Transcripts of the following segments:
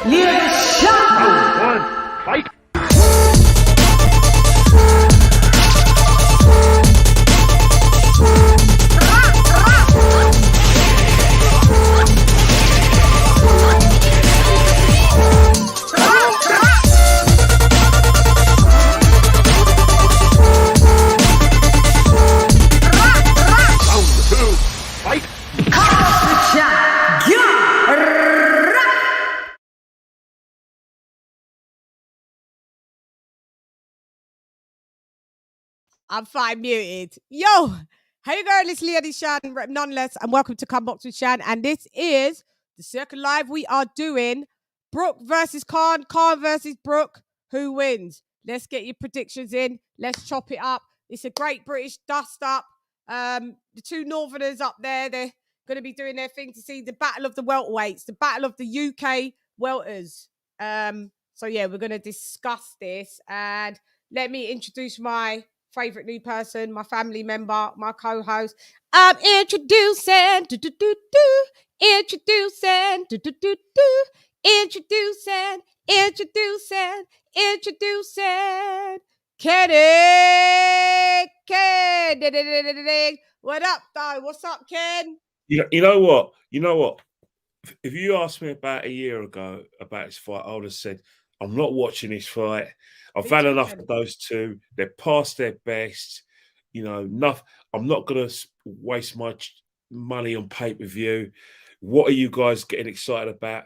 LadyChann. Round 1, fight! I'm fine muted. Yo, hey girl, it's LadyChann, nonetheless, and welcome to Come Box with Chan. And this is the second live we are doing. Brook versus Khan, Khan versus Brook. Who wins? Let's get your predictions in. Let's chop it up. It's a great British dust up. The two Northerners up there, they're going to be doing their thing to see the battle of the welterweights, the battle of the UK welters. So yeah, we're going to discuss this, and let me introduce my favorite new person, my family member, my co-host. I'm introducing, introducing, introducing, Kenny. What up, though? What's up, Ken? You know what? You know what? If you asked me about a year ago about this fight, I would have said, I'm not watching this fight. I've had enough of those two. They're past their best. You know, enough. I'm not going to waste my money on pay-per-view. What are you guys getting excited about?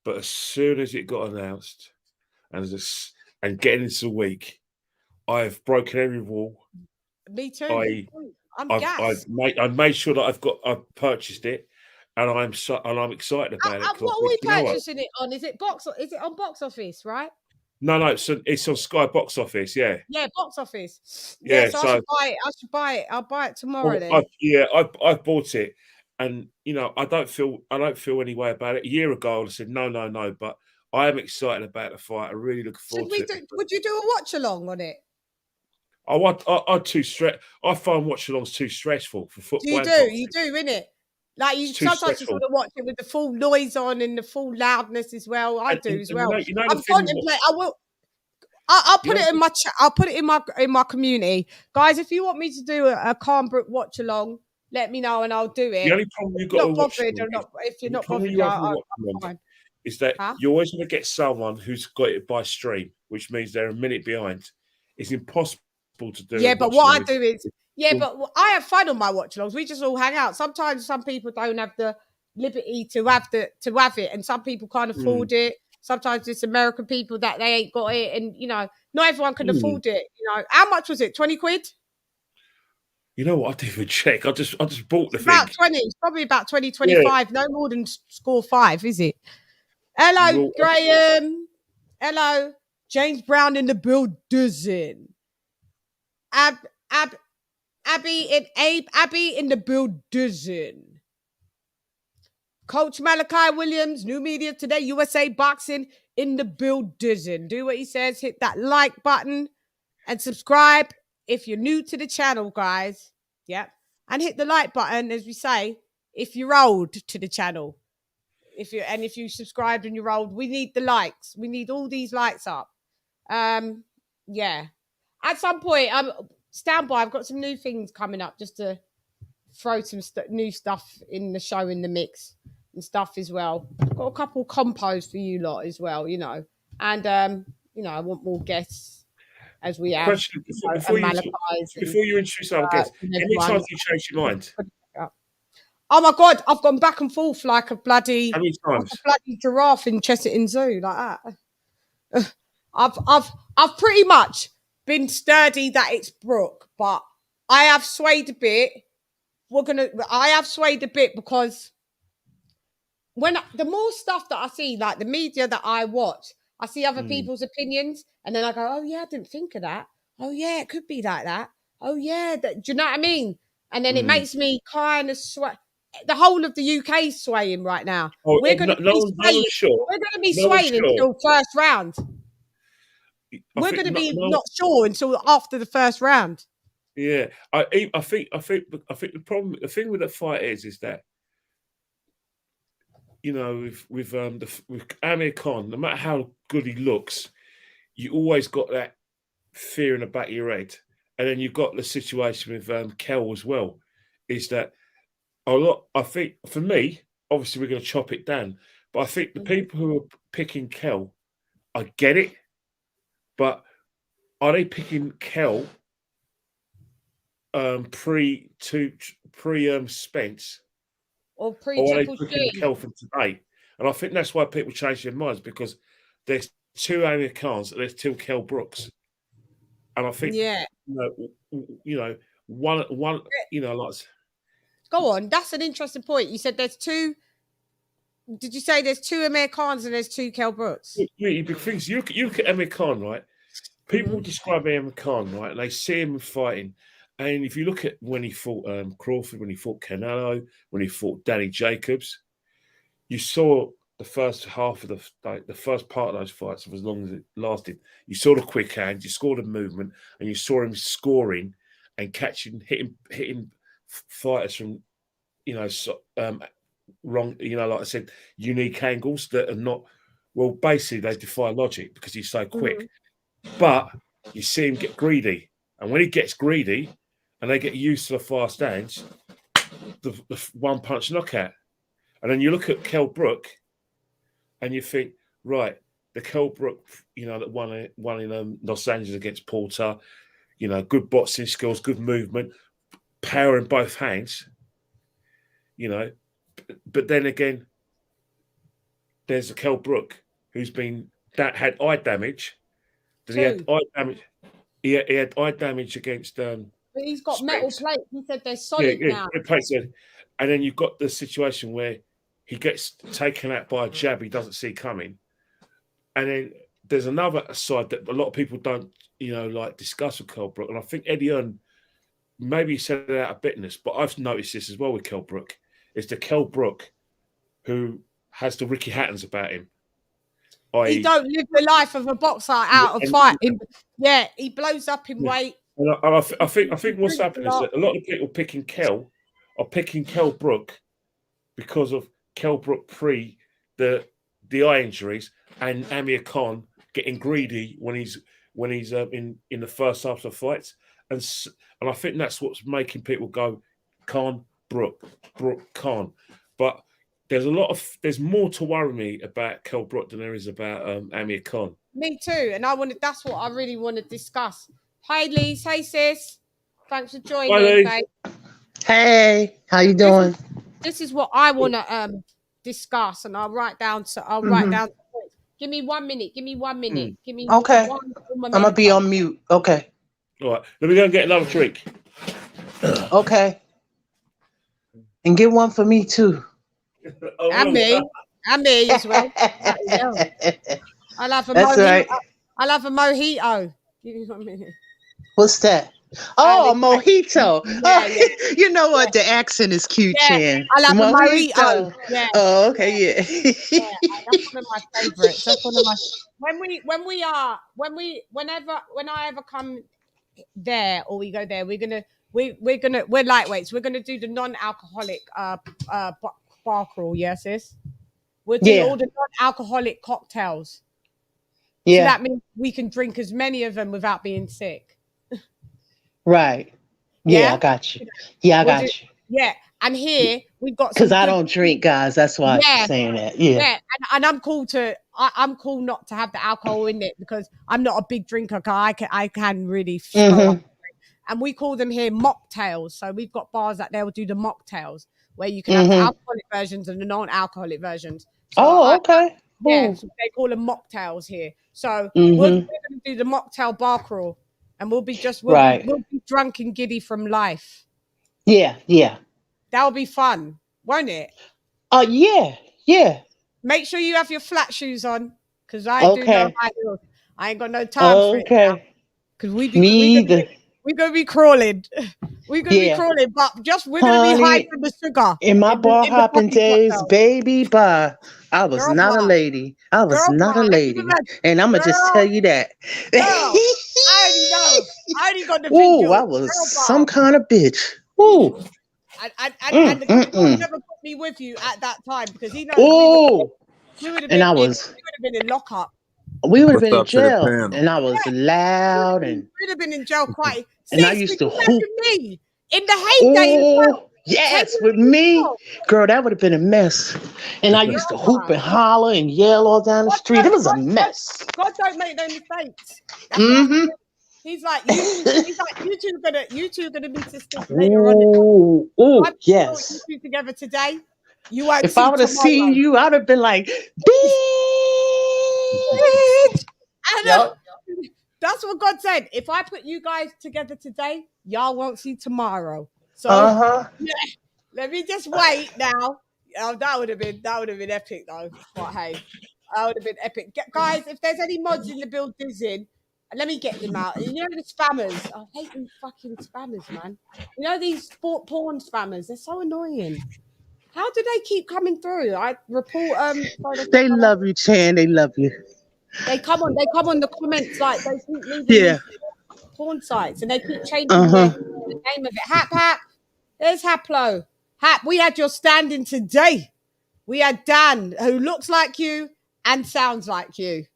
But as soon as it got announced and getting into the week, I've broken every rule. Me too. I've made sure that I've purchased it. And I'm excited about it. What are we purchasing it on? Is it on box office, right? No, it's on Sky Box Office. Yeah. Yeah, box office. Yeah, so I should buy it. I'll buy it tomorrow then. I've bought it, and you know I don't feel any way about it. A year ago, I would have said no, but I am excited about the fight. I really look forward to it. Would you do a watch along on it? I find watch alongs too stressful for football. You do, innit? Like sometimes you want to watch it with the full noise on and the full loudness as well. I do as well. I'm contemplating. I will. I'll put it in my chat. I'll put it in my community, guys. If you want me to do a Kell Brook watch along, let me know and I'll do it. The only problem you've got to watch if you're not bothered, is that you're always going to get someone who's got it by stream, which means they're a minute behind. It's impossible to do. Yeah, but what I do is. Yeah, but I have fun on my watch-alongs. We just all hang out. Sometimes some people don't have the liberty to have it, and some people can't afford it. Sometimes it's American people that they ain't got it, and you know, not everyone can afford it. You know, how much was it? 20 quid? You know what? I didn't even check. I just bought the thing. About 20. It's probably about 20, 25. Yeah. No more than score 5, is it? Hello, Graham. Hello, James Brown in the building. Abby in the building. Coach Malachi Williams, New Media Today, USA Boxing in the building. Do what he says. Hit that like button and subscribe if you're new to the channel, guys. Yep. And hit the like button, as we say, if you're old to the channel. If you subscribed and you're old, we need the likes. We need all these likes up. Yeah. At some point, stand by. I've got some new things coming up just to throw some new stuff in the show in the mix and stuff as well. I've got a couple compos for you lot as well, you know. And, you know, I want more guests as we have. Question, before you introduce our guests, any time you change your mind? Oh my God, I've gone back and forth like a bloody, how many times? Like a bloody giraffe in Chesterton Zoo, like that. I've pretty much been sturdy that it's Brook, but I have swayed a bit. I have swayed a bit because the more stuff that I see, like the media that I watch, I see other people's opinions, and then I go, oh yeah, I didn't think of that. Oh yeah, it could be like that. Oh yeah, do you know what I mean? And then it makes me kind of sway. The whole of the UK is swaying right now. We're going to be swaying until first round. We're going to be not sure until after the first round. Yeah, I think the thing with the fight is that you know, with Amir Khan, no matter how good he looks, you always got that fear in the back of your head. And then you've got the situation with Kell as well. Is that a lot? I think for me, obviously, we're going to chop it down, but I think the people who are picking Kell, I get it, but are they picking Kell pre Spence, Or or are they Triple picking G. Kell from today? And I think that's why people change their minds, because there's two Amir Khans and there's two Kell Brooks, and I think Yeah. one like. Go on. That's an interesting point. You said there's two. Did you say there's two Amir Khans and there's two Kell Brooks? Really big things. You look at Amir Khan, right? People describe Amir Khan, right? And they see him fighting. And if you look at when he fought Crawford, when he fought Canelo, when he fought Danny Jacobs, you saw the first half of the first part of those fights, for as long as it lasted. You saw the quick hands, you saw the movement, and you saw him scoring and catching, hitting fighters from, wrong, like I said, unique angles that are not, well, basically they defy logic because he's so quick. But you see him get greedy. And when he gets greedy and they get used to the fast hands, the one punch knockout. And then you look at Kell Brook and you think, right, the Kell Brook, that won in Los Angeles against Porter, good boxing skills, good movement, power in both hands, But then again, there's a Kell Brook who's had eye damage. He had eye damage. He had eye damage against. But he's got Spence. metal plates. He said they're solid now. And then you've got the situation where he gets taken out by a jab he doesn't see coming. And then there's another side that a lot of people don't, discuss with Kell Brook. And I think Eddie Earn, maybe he said it out of bitterness, but I've noticed this as well with Kell Brook. It's the Kell Brook who has the Ricky Hattons about him. He don't live the life of a boxer out of fighting. Yeah, he blows up in weight. And I think what's happening is that a lot of people picking Kell are picking Kell Brook because of Kell Brook pre the eye injuries and Amir Khan getting greedy when he's in the first half of fights, and I think that's what's making people go Khan Brook Khan. But there's more to worry me about Kell Brook than there is about Amir Khan. Me too, and that's what I really want to discuss. Hi, Lise. Hey, sis. Thanks for joining. Hi, hey, how you doing? This is what I want to discuss, and I'll write down. So I'll write down. Give me 1 minute. Give me 1 minute. Give me. Okay. I'm gonna be on mute. Okay. All right. Let me go and get another drink. Okay. And get one for me too. And me as well. I'll have a That's mojito. right. I'll have a mojito. Give me 1 minute. What's that? Oh, a mojito. Yeah. You know what? The accent is cute, Chan. I'll have a mojito. Yeah. Oh, okay, yeah. That's one of my favorites. That's one of my. When I ever come there or we go there, we're lightweights. We're gonna do the non-alcoholic bar crawl. Yes, sis. We'll do all the non-alcoholic cocktails. Yeah. So that means we can drink as many of them without being sick. Right. Yeah, I got you. Yeah, I got you. Yeah. And here we've got because I don't drink, guys. That's why I'm saying that. Yeah. And I'm cool I'm cool not to have the alcohol in it because I'm not a big drinker. I can really and we call them here mocktails. So we've got bars that they'll do the mocktails where you can have the alcoholic versions and the non-alcoholic versions. So okay. Yeah, so they call them mocktails here. So we're going to do the mocktail bar crawl, and we'll be drunk and giddy from life. Yeah. That'll be fun, won't it? Yeah. Make sure you have your flat shoes on, because I ain't doing no high heels. I ain't got no time for it. Okay. Because we're gonna be crawling. We're gonna be crawling, but we're gonna be high from the sugar. In my bar hopping days, baby, I was not a lady. I was not a lady. And I'm gonna just tell you that. I already know. I already got the video. Ooh, I was some kind of bitch. Ooh. And the guy never put me with you at that time because he knows we would have been in lockup. We would have been in jail, and I was loud, and we'd have been in jail quite. And I used to hoop me in the heyday. Oh, yes, with me, girl, that would have been a mess. And I used to hoop and holler and yell all down the street. It was a mess. God don't make no mistakes. He's like, you two are gonna be sisters later on. Oh, yes. You two together today. You won't. If I would have seen you, I'd have been like, bitch. And that's what God said. If I put you guys together today, y'all won't see tomorrow. So let me just wait now. Oh, that would have been epic though. But hey, that would have been epic. Guys, if there's any mods in the building, let me get them out. You know the spammers. I hate these fucking spammers, man. You know these porn spammers. They're so annoying. How do they keep coming through? I report They love you, Chan. They love you. They come on the comments like they keep leaving porn sites and they keep changing the name of it. Hap. There's Haplo. Hap, we had your stand-in today. We had Dan, who looks like you and sounds like you.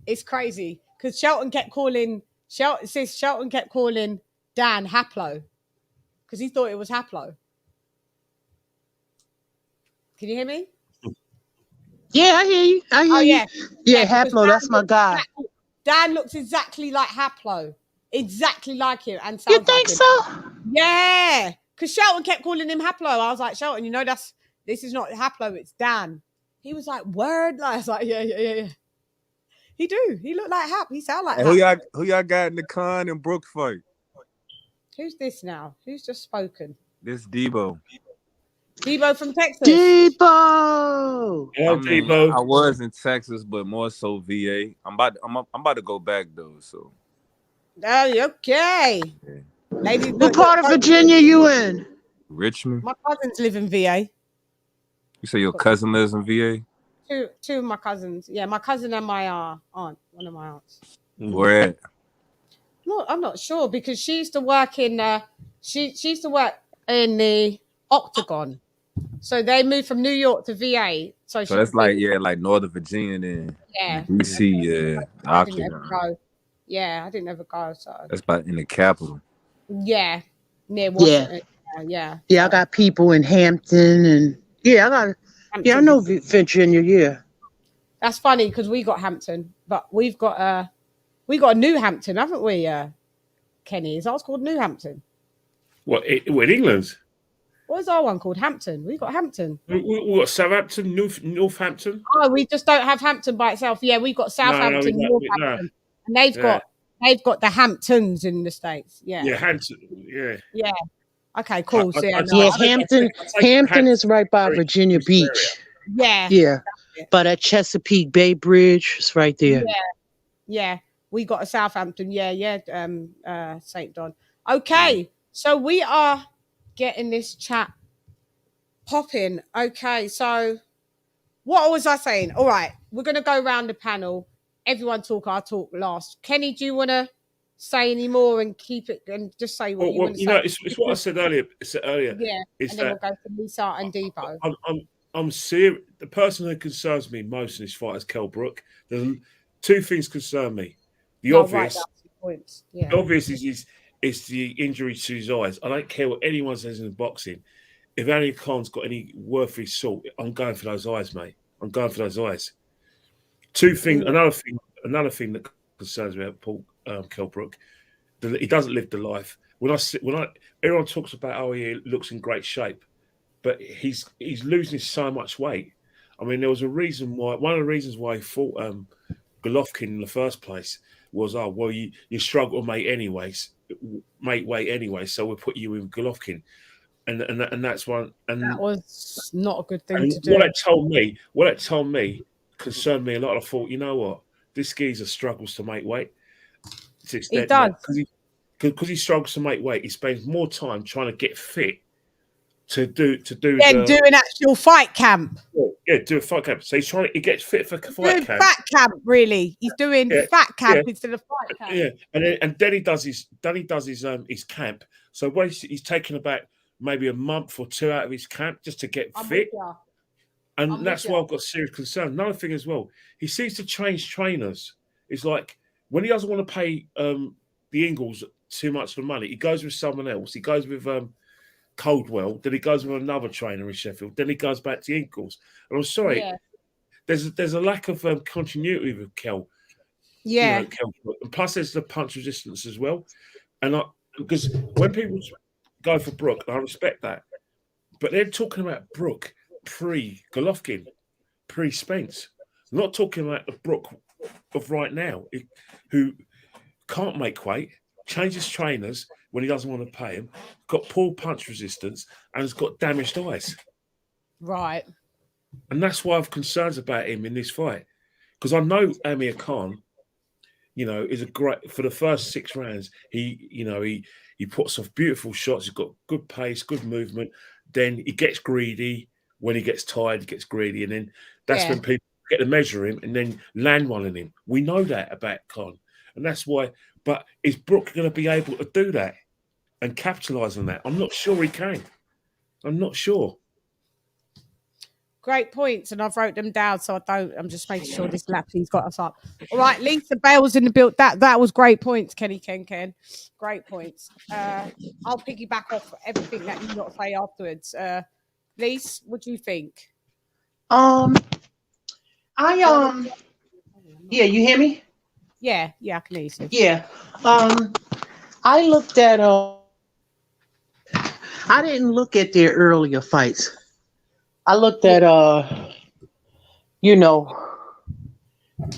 It's crazy. Because Shelton kept calling Dan Haplo. Because he thought it was Haplo. Can you hear me? Yeah, I hear you. Yeah, Haplo, that's my guy. Dan looks exactly like Haplo. Exactly like him. And sounds you think like him. so? Yeah. Because Shelton kept calling him Haplo. I was like, Shelton, this is not Haplo, it's Dan. He was like, word? I was like, yeah. He do. He looked like Hap. He sound like Hap. Who y'all got in the CHANN and Brook fight? Who's this now? Who's just spoken? This Debo. Debo from Texas. Debo. Debo. I was in Texas, but more so VA. I'm about to go back though. So. Oh, okay. Yeah. Ladies, what part of Virginia you in? Richmond. My cousins live in VA. You say your cousin lives in VA? Two of my cousins. Yeah, my cousin and my aunt. One of my aunts. Where at? No, I'm not sure because she used to work in. She used to work in the Octagon. So they moved from New York to VA. So that's like Northern Virginia then. Yeah. DC, yeah. I didn't ever go. So that's about in the capital. Yeah. Near Washington. Yeah. Yeah, I got people in Hampton and I know Virginia, yeah. That's funny because we got Hampton, but we've got a New Hampton, haven't we, Kenny? Is that called New Hampton? What in England? What is our one called? Hampton. We got Hampton. We got Southampton, Northampton. Oh, we just don't have Hampton by itself. Yeah, we got Southampton, Northampton, and they've got the Hamptons in the States. Yeah. Yeah, Hampton. Yeah. Yeah. Okay, cool. Hampton is right by Virginia Beach. Yeah. Yeah. By that Chesapeake Bay Bridge, it's right there. Yeah. We got a Southampton. Yeah. St. Don. Okay, so we are getting this chat popping. Okay, so what was I saying? All right, we're going to go around the panel. Everyone talk, I'll talk last. Kenny, do you want to say any more and keep it and just say what you want to say? It's what I said earlier. Yeah, and then we'll go to Lisa and Debo. I'm serious. The person who concerns me most in this fight is Kell Brook. There's two things concern me. The obvious is the injury to his eyes. I don't care what anyone says in boxing. If Amir Khan's got any worth his salt, I'm going for those eyes, mate. I'm going for those eyes. Two things. Another thing that concerns me about Kell Brook, he doesn't live the life. When everyone talks about he looks in great shape, but he's losing so much weight. I mean, there was a reason why. One of the reasons why he fought Golovkin in the first place was, you struggle to make weight anyway, so we'll put you in Golovkin, and that's one. And that was not a good thing to do. What it told me concerned me a lot. I thought, you know what, this geezer struggles to make weight. He does because he struggles to make weight. He spends more time trying to get fit to do do an actual fight camp. Yeah, do a fight camp. So he gets fit for fight camp. Fat camp, really. He's doing fat camp instead of fight camp. Yeah, and then he does his camp. So when he's taking about maybe a month or two out of his camp just to get fit. And that's why I've got serious concern. Another thing as well, he seems to change trainers. It's like when he doesn't want to pay the Ingles too much for money, he goes with someone else. He goes with Coldwell, then he goes with another trainer in Sheffield, then he goes back to Ingles. And I'm sorry, there's a lack of continuity with Kell. Yeah. Kell Brook. And plus there's the punch resistance as well. And because when people go for Brook, I respect that. But they're talking about Brook pre-Golovkin, pre-Spence. Not talking about the Brook of right now, who can't make weight, changes trainers when he doesn't want to pay him, got poor punch resistance, and has got damaged eyes. Right. And that's why I've concerns about him in this fight. Because I know Amir Khan, is a great for the first 6 rounds. He puts off beautiful shots. He's got good pace, good movement. Then he gets greedy. When he gets tired, he gets greedy, and then that's when people get to measure him and then land one on him. We know that about Khan, and that's why. But is Brook going to be able to do that and capitalize on that? I'm not sure he can. I'm not sure. Great points, and I've wrote them down, so I'm just making sure this lapsy's got us up. All right, Lisa Bale's in the build. That was great points, Kenny Ken. Great points. I'll piggyback off everything that you got to say afterwards. Lisa, what do you think? Yeah, you hear me? Yeah, I can hear you. Yeah. I looked at I didn't look at their earlier fights. I looked at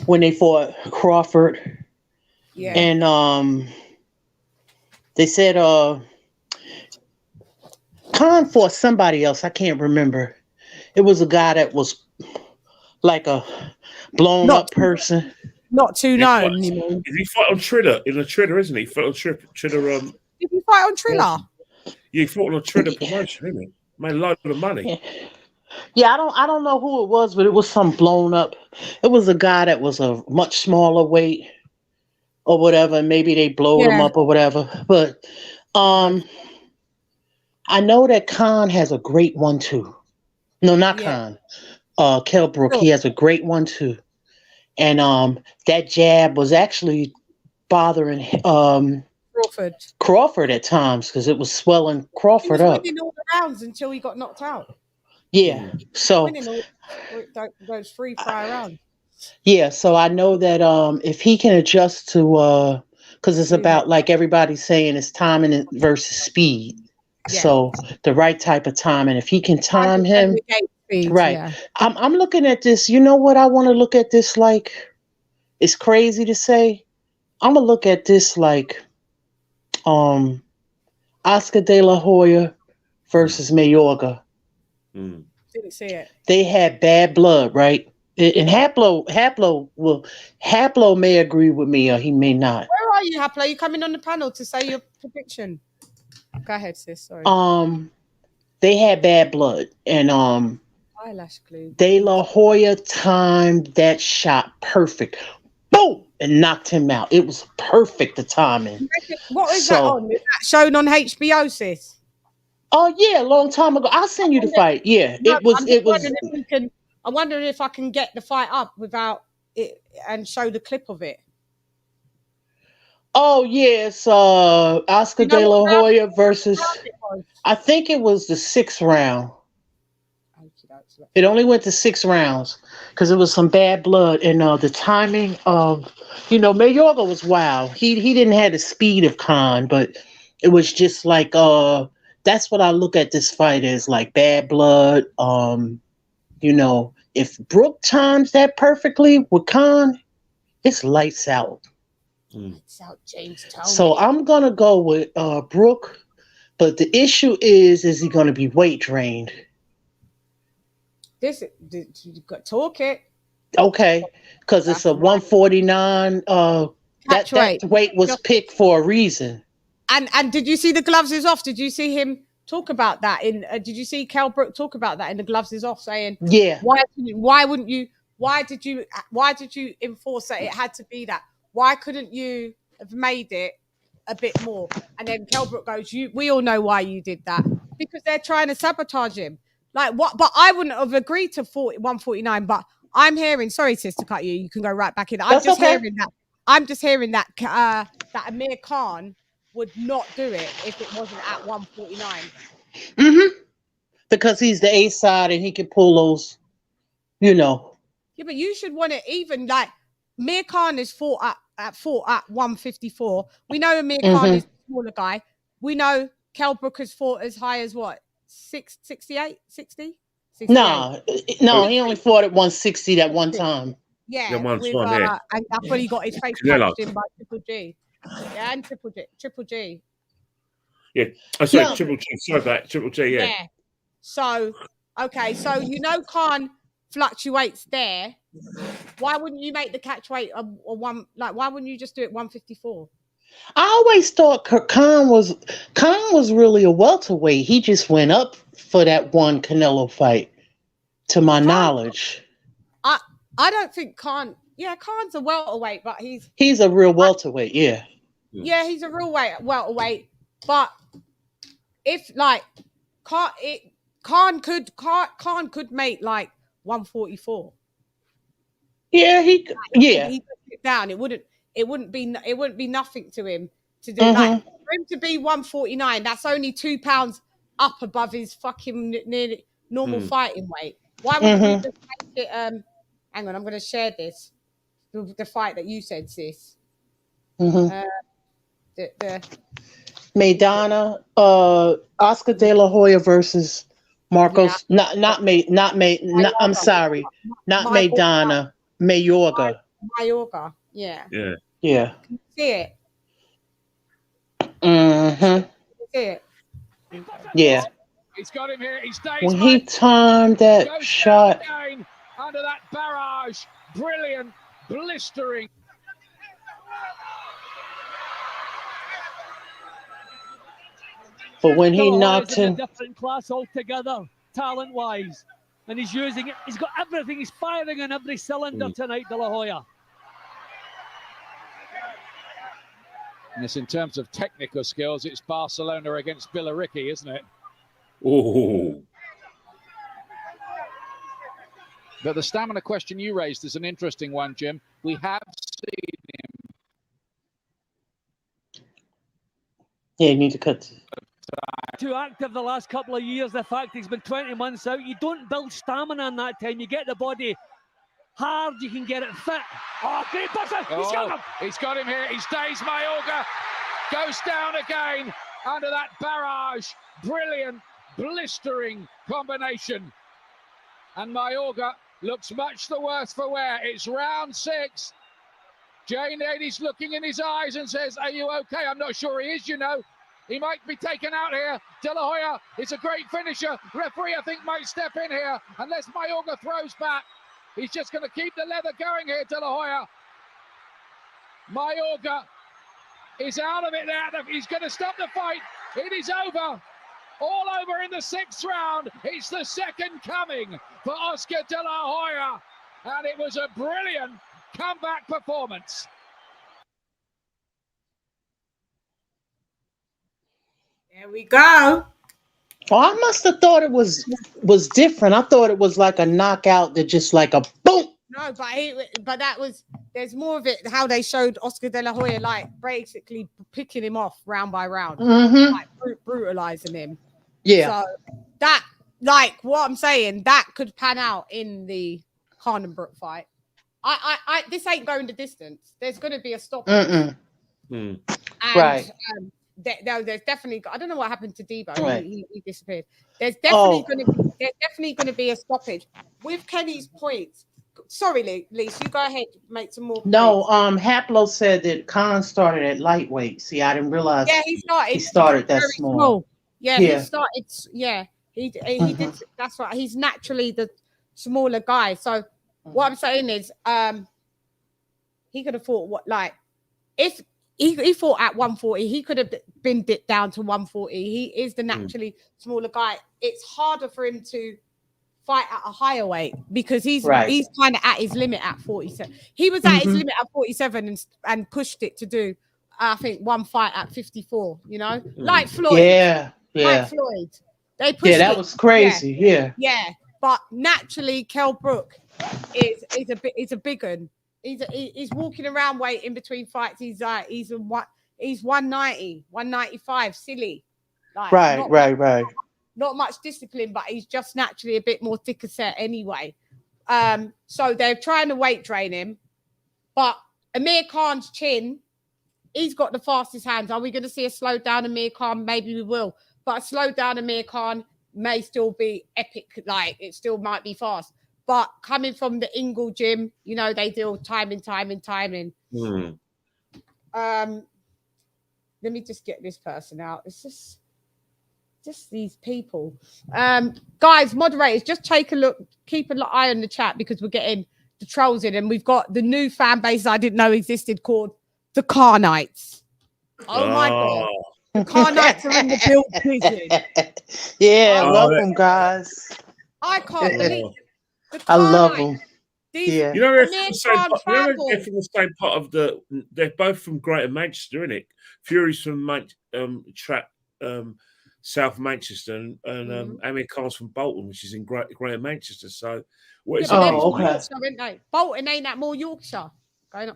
when they fought Crawford. Yeah. And they said Khan fought somebody else. I can't remember. It was a guy that was like a blown up person. Not too known. Did he fight on Triller? In a Triller, isn't he? He fought on Triller. Did he fight on Triller? Yeah, he fought on a Triller promotion, isn't he? Made a load of money. Yeah, I don't know who it was, but it was some blown up. It was a guy that was a much smaller weight or whatever. Maybe they blowed him up or whatever. But I know that Khan has a great 1-2. No, not Khan. Kell Brook. He has a great 1-2. And that jab was actually bothering Crawford at times because it was swelling Crawford up. He was winning all the rounds until he got knocked out. Yeah. So winning all those 3 prior rounds. Yeah, so I know that if he can adjust to because it's about like everybody's saying it's timing versus speed. Yeah. So the right type of time, and if he can time him right. Yeah. I'm looking at this. You know what I want to look at this like? It's crazy to say. I'm gonna look at this like Oscar De La Hoya versus Mayorga. Didn't see it. They had bad blood, right? And Haplo may agree with me or he may not. Where are you, Haplo? Are you coming on the panel to say your prediction? Go ahead, sis. Sorry. They had bad blood, and eyelash glue. De La Hoya timed that shot perfect. Boom! And knocked him out. It was perfect, the timing. What is that on? Is that shown on HBO, sis? Oh yeah, a long time ago. I'll send you the fight. Yeah, it was. I'm wondering if I can get the fight up without it and show the clip of it. Oh yes, Oscar De La Hoya versus. I think it was the 6th round. It only went to 6 rounds because it was some bad blood, and the timing of, Mayorga was wild. He didn't have the speed of Khan, but it was just like that's what I look at this fight as, like bad blood. If Brook times that perfectly with Khan, it's lights out. Lights out, James. So I'm gonna go with Brook, but the issue is he gonna be weight drained? You got to talk it. Okay, because it's a 149. That weight was picked for a reason. And did you see the gloves is off? Did you see him talk about that did you see Kell Brook talk about that in the gloves is off, saying why did you enforce that it had to be that? Why couldn't you have made it a bit more? And then Kell Brook goes, we all know why you did that. because they're trying to sabotage him. Like what? But I wouldn't have agreed to 149. But I'm hearing. Sorry, sis, to cut you. You can go right back in. I'm just hearing that. I'm just hearing that that Amir Khan would not do it if it wasn't at 149. Because he's the A side and he can pull those, you know. Yeah, but you should want it even. Like Amir Khan is fought at 154. We know Amir Khan is a smaller guy. We know Kell Brook has fought as high as what? 68, 60? No, he only fought at 160 that one time. Yeah, and that's when he got his face punched in by Triple G. Yeah, and Triple G. Yeah, I said Triple G. Sorry about Triple G. Yeah. So, okay, so you know Khan fluctuates there. Why wouldn't you make the catch weight a one? Like, why wouldn't you just do it 154? I always thought Khan was really a welterweight. He just went up for that one Canelo fight, to my knowledge. I don't think Khan. Yeah, Khan's a welterweight, but he's a real welterweight. Yeah. Yeah, he's a real welterweight. But if like Khan could make like 144. Yeah, he could. Yeah. He put it down. It wouldn't be nothing to him to do. Like for him to be 149, that's only 2 pounds up above his fucking nearly normal fighting weight. Why wouldn't you just make it? Hang on, I'm going to share this. The fight that you said, sis. Maidana, Oscar De La Hoya versus Marcos. Yeah. I'm sorry, not Maidana. Mayorga. Mayorga. Yeah. Yeah. Yeah. Can you see it? Mm-hmm. See it? Yeah. He's got him here. He stays. When he timed that shot. Under that barrage. Brilliant. Blistering. But when he knocked him. A different class altogether, talent-wise. And he's using it. He's got everything. He's firing on every cylinder tonight, De La Hoya. And it's in terms of technical skills, it's Barcelona against Billericay, isn't it? Oh. But the stamina question you raised is an interesting one, Jim. We have seen him. Yeah, you need to cut. Too active the last couple of years. The fact he's been 20 months out. You don't build stamina in that time. You get the body hard, you can get it fit. Oh, great person! He's got him! He's got him here. He stays. Mayorga goes down again under that barrage. Brilliant, blistering combination. And Mayorga looks much the worse for wear. It's round 6. Jane Eddie's looking in his eyes and says, "Are you okay?" I'm not sure he is, you know. He might be taken out here. De La Hoya is a great finisher. Referee, I think, might step in here unless Mayorga throws back. He's just going to keep the leather going here, De La Hoya. Mayorga is out of it there. He's going to stop the fight. It is over. All over in the 6th round. It's the second coming for Oscar De La Hoya. And it was a brilliant comeback performance. There we go. Oh, I must have thought it was different. I thought it was like a knockout that just like a boom. No, but that was, there's more of it how they showed Oscar De La Hoya like basically picking him off round by round, like brutalizing him. Yeah. So that, like what I'm saying, that could pan out in the Khan and Brook fight. I this ain't going the distance. There's going to be a stop. And, right. There's definitely. I don't know what happened to Debo. Right. He disappeared. There's definitely going to be a stoppage with Kenny's points. Sorry, Lise, you go ahead. Make some more points. No, Haplo said that Khan started at lightweight. See, I didn't realize. Yeah, he started that small. Yeah, he started. Yeah, he did. That's right. He's naturally the smaller guy. So what I'm saying is, he could have fought if. He fought at 140. He could have been dipped down to 140. He is the naturally smaller guy. It's harder for him to fight at a higher weight because he's kind of at his limit at 47. He was at his limit at 47 and pushed it to do, I think, one fight at 54. You know, like Floyd. Yeah. Like Floyd. They pushed that it. was crazy. Yeah. Yeah. But naturally, Kell Brook is a big one. He's walking around waiting between fights. He's 190, 195, silly. Like, Right. Not much discipline, but he's just naturally a bit more thicker set anyway. So they're trying to weight train him. But Amir Khan's chin, he's got the fastest hands. Are we going to see a slowed down Amir Khan? Maybe we will. But a slowed down Amir Khan may still be epic. Like, it still might be fast. But coming from the Ingle gym, you know, they deal timing. Let me just get this person out. It's just these people. Guys, moderators, just take a look, keep an eye on the chat because we're getting the trolls in, and we've got the new fan base I didn't know existed called the Knights. Oh my God. The Knights are in the building. Yeah, welcome, guys. I can't believe I love them. You know, they're from the same part of the. They're both from Greater Manchester, isn't it? Fury's from South Manchester, and Amir Khan's from Bolton, which is in Greater Manchester. So, what is Yorkshire, Bolton ain't that more Yorkshire?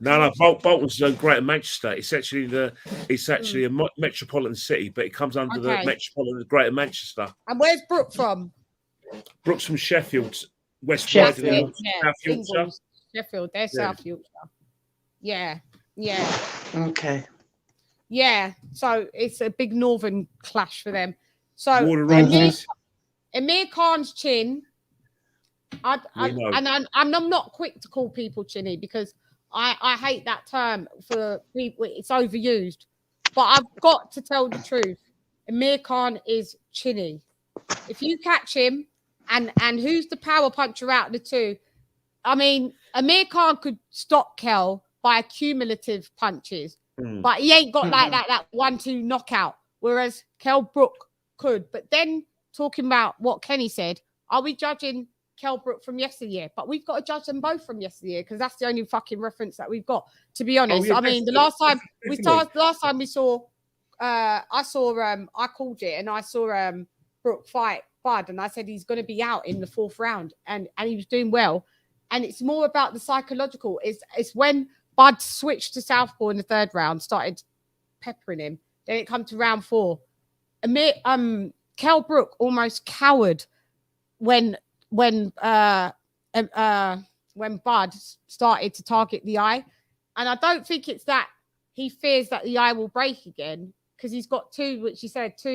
No, Bolton's in Greater Manchester. It's actually a metropolitan city, but it comes under the metropolitan of Greater Manchester. And where's Brooke from? Brooke's from Sheffield, West Riding, South Yorkshire. Sheffield, they're South Yorkshire. Yeah. Okay. Yeah, so it's a big northern clash for them. So Amir Khan's chin, I'm not quick to call people chinny because I hate that term for people. It's overused. But I've got to tell the truth. Amir Khan is chinny. If you catch him, and who's the power puncher out of the two? I mean, Amir Khan could stop Kell by cumulative punches, but he ain't got like that 1-2 knockout, whereas Kell Brook could. But then talking about what Kenny said, are we judging Kell Brook from yesteryear? But we've got to judge them both from yesteryear because that's the only fucking reference that we've got, to be honest. I mean, the last time we saw, I called it and I saw Brook fight Bud, and I said he's going to be out in the 4th round, and he was doing well. And it's more about the psychological. It's when Bud switched to southpaw in the 3rd round, started peppering him. Then it come to round 4. Kell Brook almost cowered when Bud started to target the eye, and I don't think it's that he fears that the eye will break again, because he's got two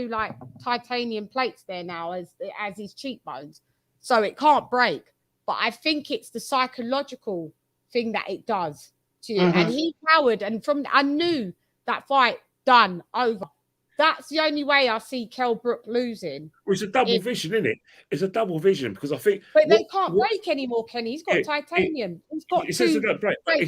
like titanium plates there now as his cheekbones, so it can't break. But I think it's the psychological thing that it does to you. And he cowered, and I knew that fight done over. That's the only way I see Kell Brook losing. Well, it's a double vision, isn't it? It's a double vision because I think. But they can't break anymore, Kenny. He's got titanium. He's got two. It don't break. But the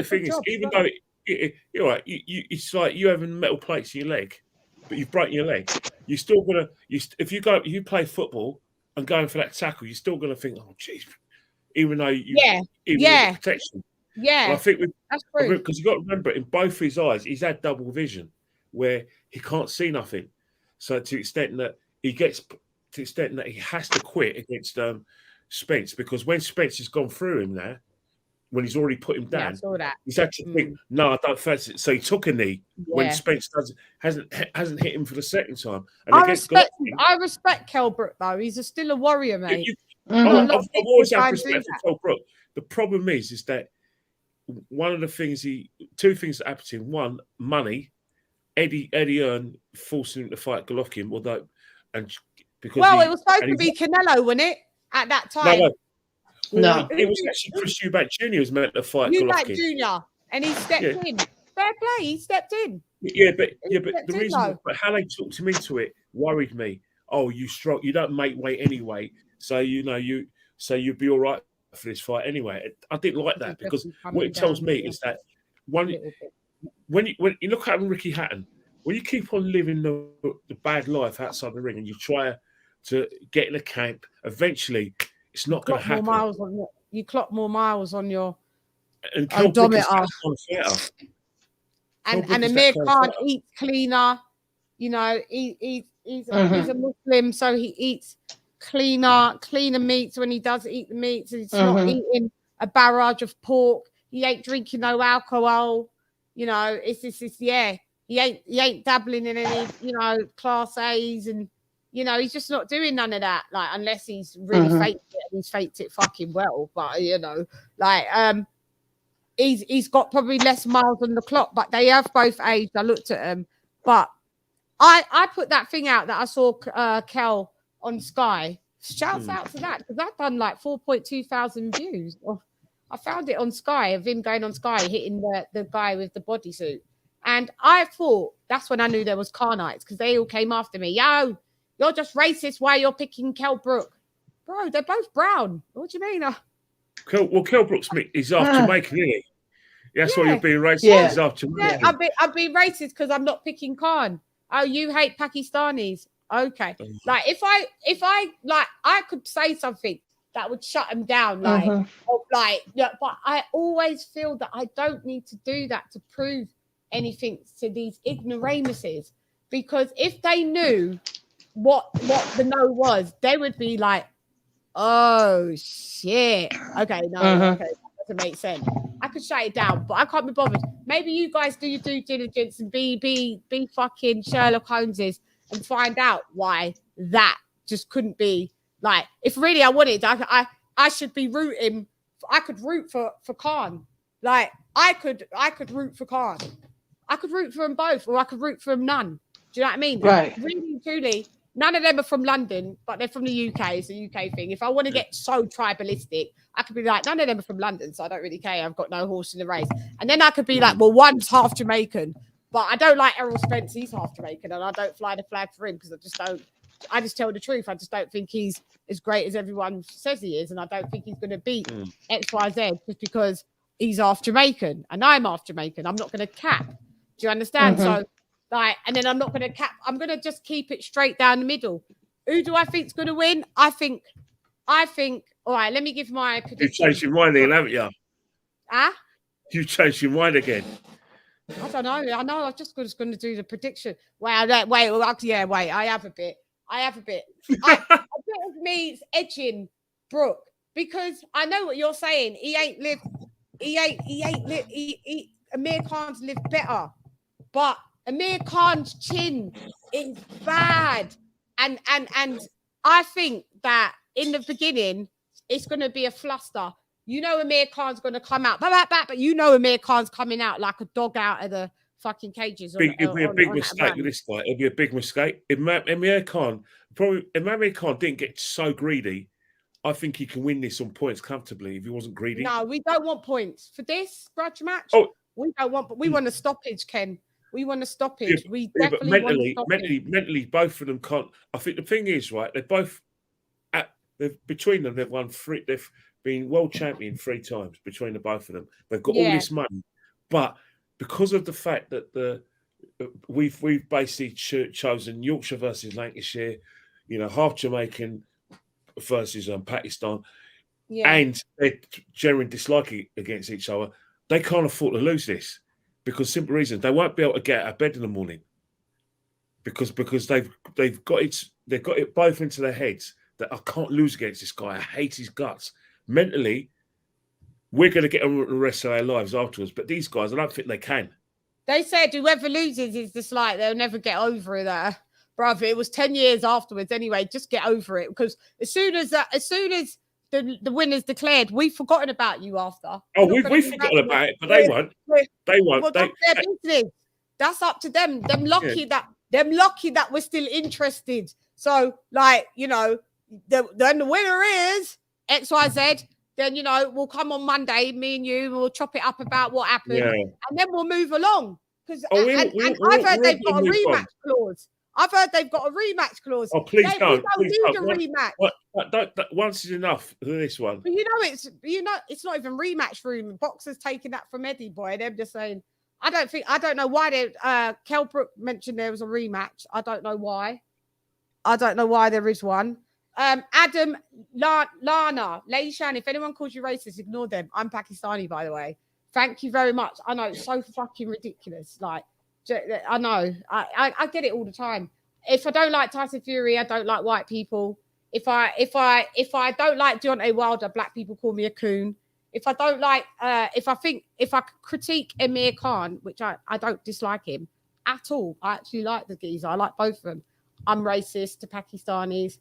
thing is, even though you're right, it's like you having metal plates in your leg, but you've broken your leg. You're still gonna. If you play football and going for that tackle, you're still gonna think, oh, jeez. Even though protection. Yeah, and I think that's true. Because you've got to remember, in both his eyes, he's had double vision where he can't see nothing. So to the extent that he has to quit against Spence, because when Spence has gone through him there, when he's already put him down, he's had to think, no, I don't fancy it. So he took a knee when Spence hasn't hit him for the 2nd time. And I respect Kell Brook though. He's still a warrior, mate. I've always had respect for Kell Brook. The problem is that one of the things two things that happened to him. One, money. Eddie Earn forcing him to fight Golovkin, it was supposed to be Canelo, wasn't it? At that time. No. It was actually Chris Eubank Jr. was meant to fight Golovkin. Jr. And he stepped in. Fair play, he stepped in. But the reason, but how they talked him into it worried me. Oh, you don't make weight anyway, so you'd be all right for this fight anyway. I didn't like that because what it tells me is that when you look at Ricky Hatton, when you keep on living the bad life outside the ring and you try to get in a camp, eventually it's not going to happen. You clock more miles on your odometer. And Amir Khan eats cleaner. You know, he's a Muslim, so he eats cleaner meats when he does eat the meats. He's not eating a barrage of pork. He ain't drinking no alcohol. You know, yeah. He ain't dabbling in any, you know, class A's, and you know, he's just not doing none of that. Like, unless he's really faked it, and he's faked it fucking well. But you know, like he's got probably less miles on the clock, but they have both aged. I looked at them, but I put that thing out that I saw Kell on Sky. Shouts out to that, because that done like 4.2 thousand views. Oh, I found it on Sky of him going on Sky hitting the guy with the bodysuit. And I thought that's when I knew there was Carnites, because they all came after me. Yo, you're just racist. Why you're picking Kell Brook? Bro, they're both brown. What do you mean? Kell Brook's is half Jamaican, isn't he? That's why you're being racist. Yeah. He's half Jamaican. Yeah, I'm being racist because I'm not picking Khan. Oh, you hate Pakistanis. Okay. Like if I like, I could say something that would shut them down. Like, yeah, but I always feel that I don't need to do that to prove anything to these ignoramuses, because if they knew what the no was, they would be like, oh shit. Okay, no, okay, that doesn't make sense. I could shut it down, but I can't be bothered. Maybe you guys do your due diligence and be fucking Sherlock Holmeses and find out why that just couldn't be. Like, if really I wanted, I should be rooting. I could root for Khan. Like, I could root for Khan. I could root for them both, or I could root for them none. Do you know what I mean? Right. Really, truly, none of them are from London, but they're from the UK. It's a UK thing. If I want to get so tribalistic, I could be like, none of them are from London, so I don't really care. I've got no horse in the race. And then I could be like, well, one's half Jamaican, but I don't like Errol Spence. He's half Jamaican, and I don't fly the flag for him because I just tell the truth. I just don't think he's as great as everyone says he is, and I don't think he's going to beat XYZ just because he's half Jamaican and I'm half Jamaican. I'm not going to cap. Do you understand? So, like, and then I'm not going to cap. I'm going to just keep it straight down the middle. Who do I think's going to win? I think. All right, let me give my prediction. You've changed your mind again, haven't you? Ah? You've changed your mind again. I don't know. I know. I'm just going to do the prediction. Wait. I have a bit. A bit of me edging Brook, because I know what you're saying. Amir Khan's lived better, but Amir Khan's chin is bad, and I think that in the beginning it's going to be a fluster. You know, Amir Khan's going to come out, but you know, Amir Khan's coming out like a dog out of the fucking cages. It'll be a big mistake with this guy. It'll be a big mistake. If Amir Khan didn't get so greedy, I think he can win this on points comfortably if he wasn't greedy. No, we don't want points for this grudge match. Oh, we don't want, but we want a stoppage, Ken. We want a stoppage. But mentally, both of them can't. I think the thing is, right? They're both between them. They've won 3. They've been world champion 3 times between the both of them. They've got all this money, but because of the fact that we've basically chosen Yorkshire versus Lancashire, you know, half Jamaican versus Pakistan, and they're generally disliking against each other. They can't afford to lose this, because simple reason, they won't be able to get out of bed in the morning because they've got it both into their heads that I can't lose against this guy. I hate his guts. Mentally, we're going to get on the rest of our lives afterwards, but these guys, I don't think they can. They said whoever loses is just like they'll never get over it. Brother, it was 10 years afterwards anyway. Just get over it, because as soon as the winner's declared, we've forgotten about you after. Oh, we've forgotten about it, but they won't. They won't. Well, that's their business. That's up to them. Them lucky that we're still interested. So, like, you know, then the winner is XYZ. Then, you know, we'll come on Monday, me and you, we'll chop it up about what happened, and then we'll move along. Because I've heard they've got a rematch clause. Oh, please don't. We don't need a rematch. Once is enough for this one. But it's not even rematch room. Boxers taking that from Eddie Boy. They're just saying, I don't know why Kell Brook mentioned there was a rematch. I don't know why. There is one. Adam Lana, LadyChann, if anyone calls you racist, ignore them. I'm Pakistani, by the way. Thank you very much. I know, it's so fucking ridiculous. Like, I know. I get it all the time. If I don't like Tyson Fury, I don't like white people. If I don't like Deontay Wilder, black people call me a coon. If I don't like, if I critique Amir Khan, which I don't dislike him at all. I actually like the geezer. I like both of them. I'm racist to Pakistanis.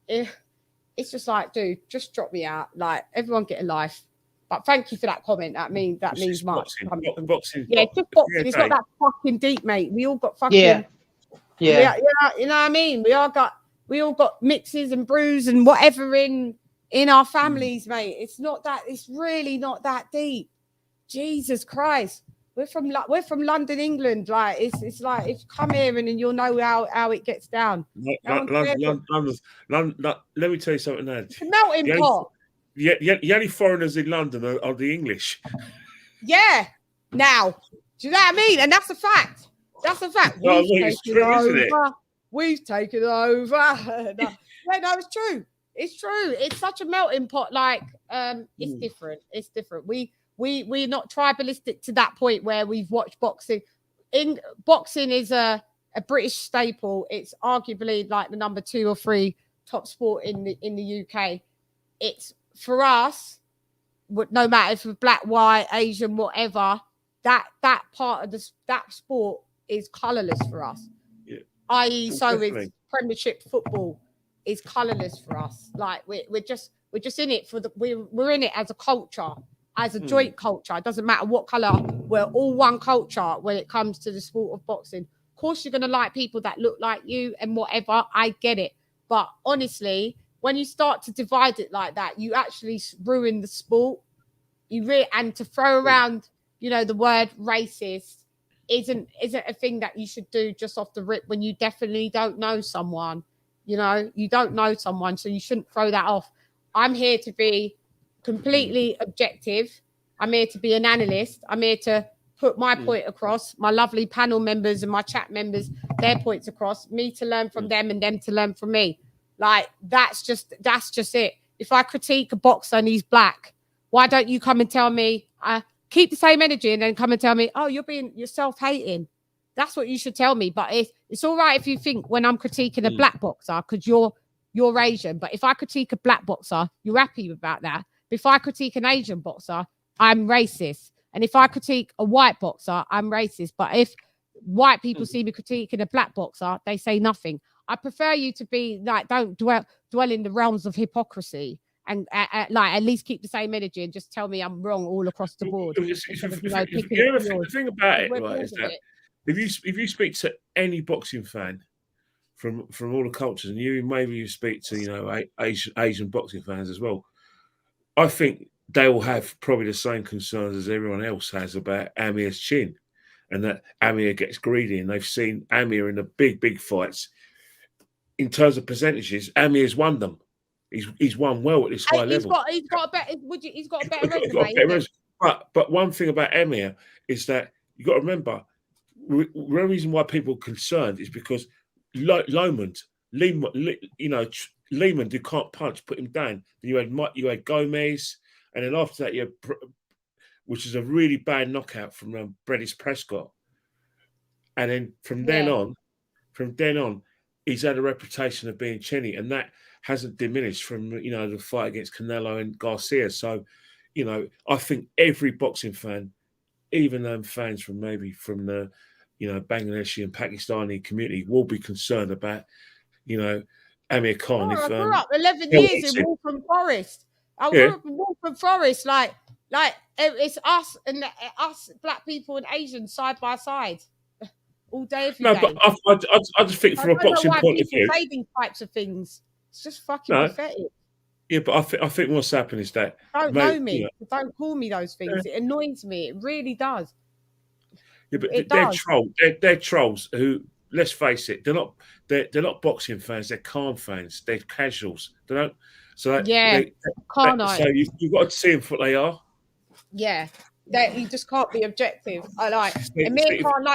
It's just like, dude, just drop me out. Like, everyone get a life. But thank you for that comment. That means much. Boxing. Yeah, it's just boxing. It's not that fucking deep, mate. We all got fucking. Yeah. You know what I mean? We all got mixes and brews and whatever in our families, mate. It's not that. It's really not that deep. Jesus Christ. We're from London, England. Like it's like, if you come here and then you'll know how it gets down. London, let me tell you something now. It's a melting pot. The only foreigners in London are the English. Yeah. Now, do you know what I mean? And that's a fact. That's a fact. It's true, isn't it? We've taken over. No, it's true. It's true. It's such a melting pot. Like, it's different. It's different. We're not tribalistic to that point where we've watched boxing. Boxing is a British staple. It's arguably like the number 2 or 3 top sport in the UK. It's for us, no matter if it's black, white, Asian, whatever. That part of that sport is colourless for us. Yeah. I.e., so is Premiership football is colourless for us. Like we're just in it for we're in it as a culture. As a joint culture. It doesn't matter what colour, we're all one culture when it comes to the sport of boxing. Of course, you're going to like people that look like you and whatever. I get it. But honestly, when you start to divide it like that, you actually ruin the sport. And to throw around, the word racist isn't a thing that you should do just off the rip when you definitely don't know someone. You don't know someone, so you shouldn't throw that off. I'm here to be completely objective. I'm here to be an analyst. I'm here to put my point across, my lovely panel members and my chat members, their points across, me to learn from them and them to learn from me. Like, that's just it. If I critique a boxer and he's black, why don't you come and tell me, keep the same energy and then come and tell me, oh, you're self-hating. That's what you should tell me. But it's all right if you think when I'm critiquing a black boxer because you're Asian. But if I critique a black boxer, you're happy about that. If I critique an Asian boxer, I'm racist. And if I critique a white boxer, I'm racist. But if white people see me critiquing a black boxer, they say nothing. I prefer you to be like, don't dwell in the realms of hypocrisy and like at least keep the same energy and just tell me I'm wrong all across the board. The thing about it, right, is that if you speak to any boxing fan from all the cultures, and you speak to Asian boxing fans as well, I think they will have probably the same concerns as everyone else has about Amir's chin, and that Amir gets greedy. And they've seen Amir in the big fights. In terms of percentages, Amir's won them. He's won well at this high level. He's got a better resume. But one thing about Amir is that you got to remember, the reason why people are concerned is because Lehman, who can't punch, put him down. You had Gomez, and then after that, you had, which is a really bad knockout from Bredis Prescott. And then from then on, he's had a reputation of being chinny, and that hasn't diminished from the fight against Canelo and Garcia. So, I think every boxing fan, even fans from the Bangladeshi and Pakistani community, will be concerned about Amir Khan. I grew up 11 years in Waltham Forest. I grew up in Waltham Forest, like it's us and us black people and Asians side by side all day, every day. But I just think from a boxing point of view, say these types of things. It's just fucking pathetic. Yeah, but I think what's happened is that don't know me. Don't call me those things. It annoys me. It really does. Yeah, but they're trolls who, let's face it, they're not boxing fans. They're Khan fans. They're casuals. They don't. So So you've got to see them for what they are. Yeah, you just can't be objective. I like Amir Khan.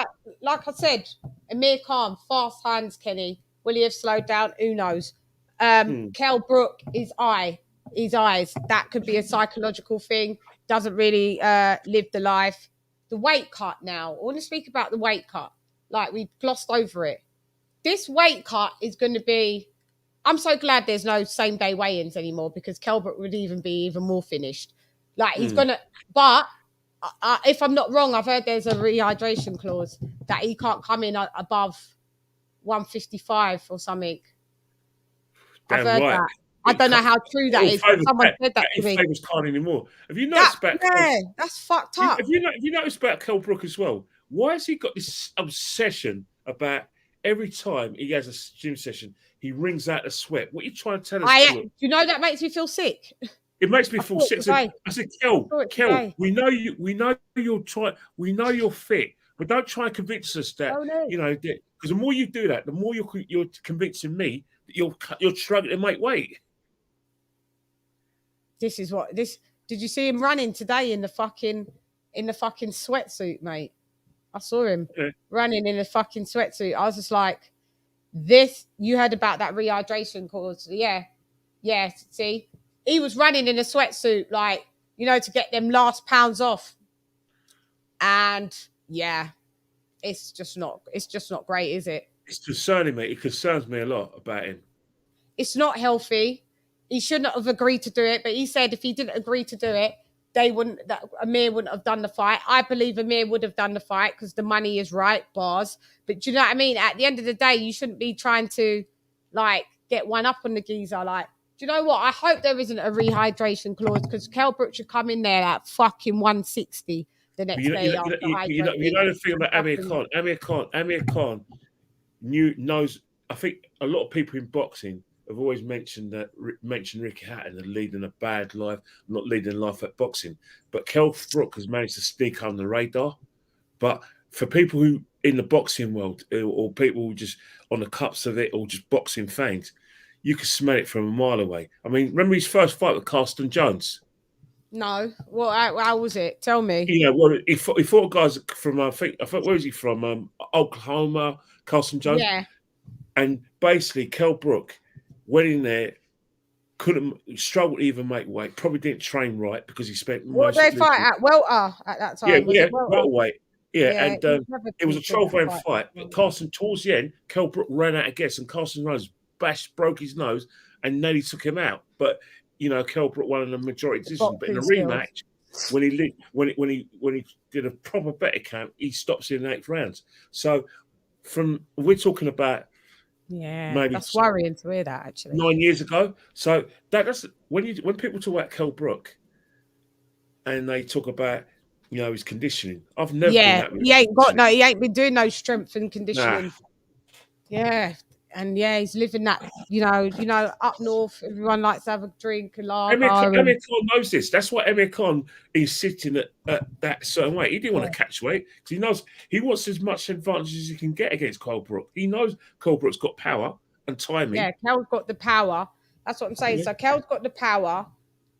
Like I said, Amir Khan, fast hands, Kenny. Will he have slowed down? Who knows? Kell Brook, his eyes. That could be a psychological thing. Doesn't really live the life. The weight cut now. I want to speak about the weight cut. like we glossed over it. This weight cut is going to be. I'm so glad there's no same day weigh-ins anymore because Kell Brook would be even more finished. Like he's gonna, but if I'm not wrong, I've heard there's a rehydration clause that he can't come in above 155 or something. I've heard that. I don't know how true that is. Someone said that to me. Favors can't anymore. Have you noticed about? Yeah, that's fucked up. Have you noticed about Kell Brook as well? Why has he got this obsession about every time he has a gym session, he wrings out a sweat? What are you trying to tell us? Do you know that makes me feel sick? It makes me feel sick. I said, Kell, we know you. We know you're trying. We know you're fit, but don't try and convince us that you know. Because the more you do that, the more you're convincing me that you're struggling to make weight. This is what this. Did you see him running today in the fucking sweatsuit, mate? I saw him running in a fucking sweatsuit. I was just like, this. You heard about that rehydration course? Yeah. See, he was running in a sweatsuit, like, you know, to get them last pounds off. And yeah, it's just not great, is it? It's concerning, mate. It concerns me a lot about him. It's not healthy. He shouldn't have agreed to do it, but he said if he didn't agree to do it, Amir wouldn't have done the fight. I believe Amir would have done the fight because the money is right, bars. But do you know what I mean? At the end of the day, you shouldn't be trying to, like, get one up on the geezer. Like, do you know what? I hope there isn't a rehydration clause because Kell Brook should come in there at fucking 160 the next day. You know the thing about Amir Khan? Amir Khan knows. I think a lot of people in boxing have always mentioned Ricky Hatton as leading a bad life, not leading life at boxing. But Kell Brook has managed to sneak under the radar. But for people who in the boxing world or people who just on the cups of it or just boxing fans, you can smell it from a mile away. I mean, remember his first fight with Carlston Jones? No. Well, how was it? Tell me. Yeah, well, he fought guys from, I think, where was he from? Oklahoma, Carlston Jones. Yeah. And basically, Kell Brook went in there, struggled to even make weight, probably didn't train right because he spent most of the fight at welter at that time? Yeah, welterweight. Yeah, and it was a 12-round fight. But Carlston, towards the end, Kell Brook ran out of gas and Carlston Rose broke his nose and nearly took him out. But, you know, Kell Brook won in the majority decision. But in the rematch, when he did a proper better count, he stops in the 8th rounds. So we're talking about maybe that's worrying to hear that actually. 9 years ago. So that's when people talk about Kell Brook and they talk about, you know, his conditioning. I've never been that he ain't been doing no strength and conditioning. Nah. Yeah. And he's living that, you know, up north, everyone likes to have a drink and laugh. Amir Khan knows this. That's why Amir Khan is sitting at that certain weight. He didn't want to catch weight because he knows he wants as much advantage as he can get against Kell Brook. He knows Kell Brook's got power and timing. Yeah, Kell's got the power. That's what I'm saying. Yeah. So Kell's got the power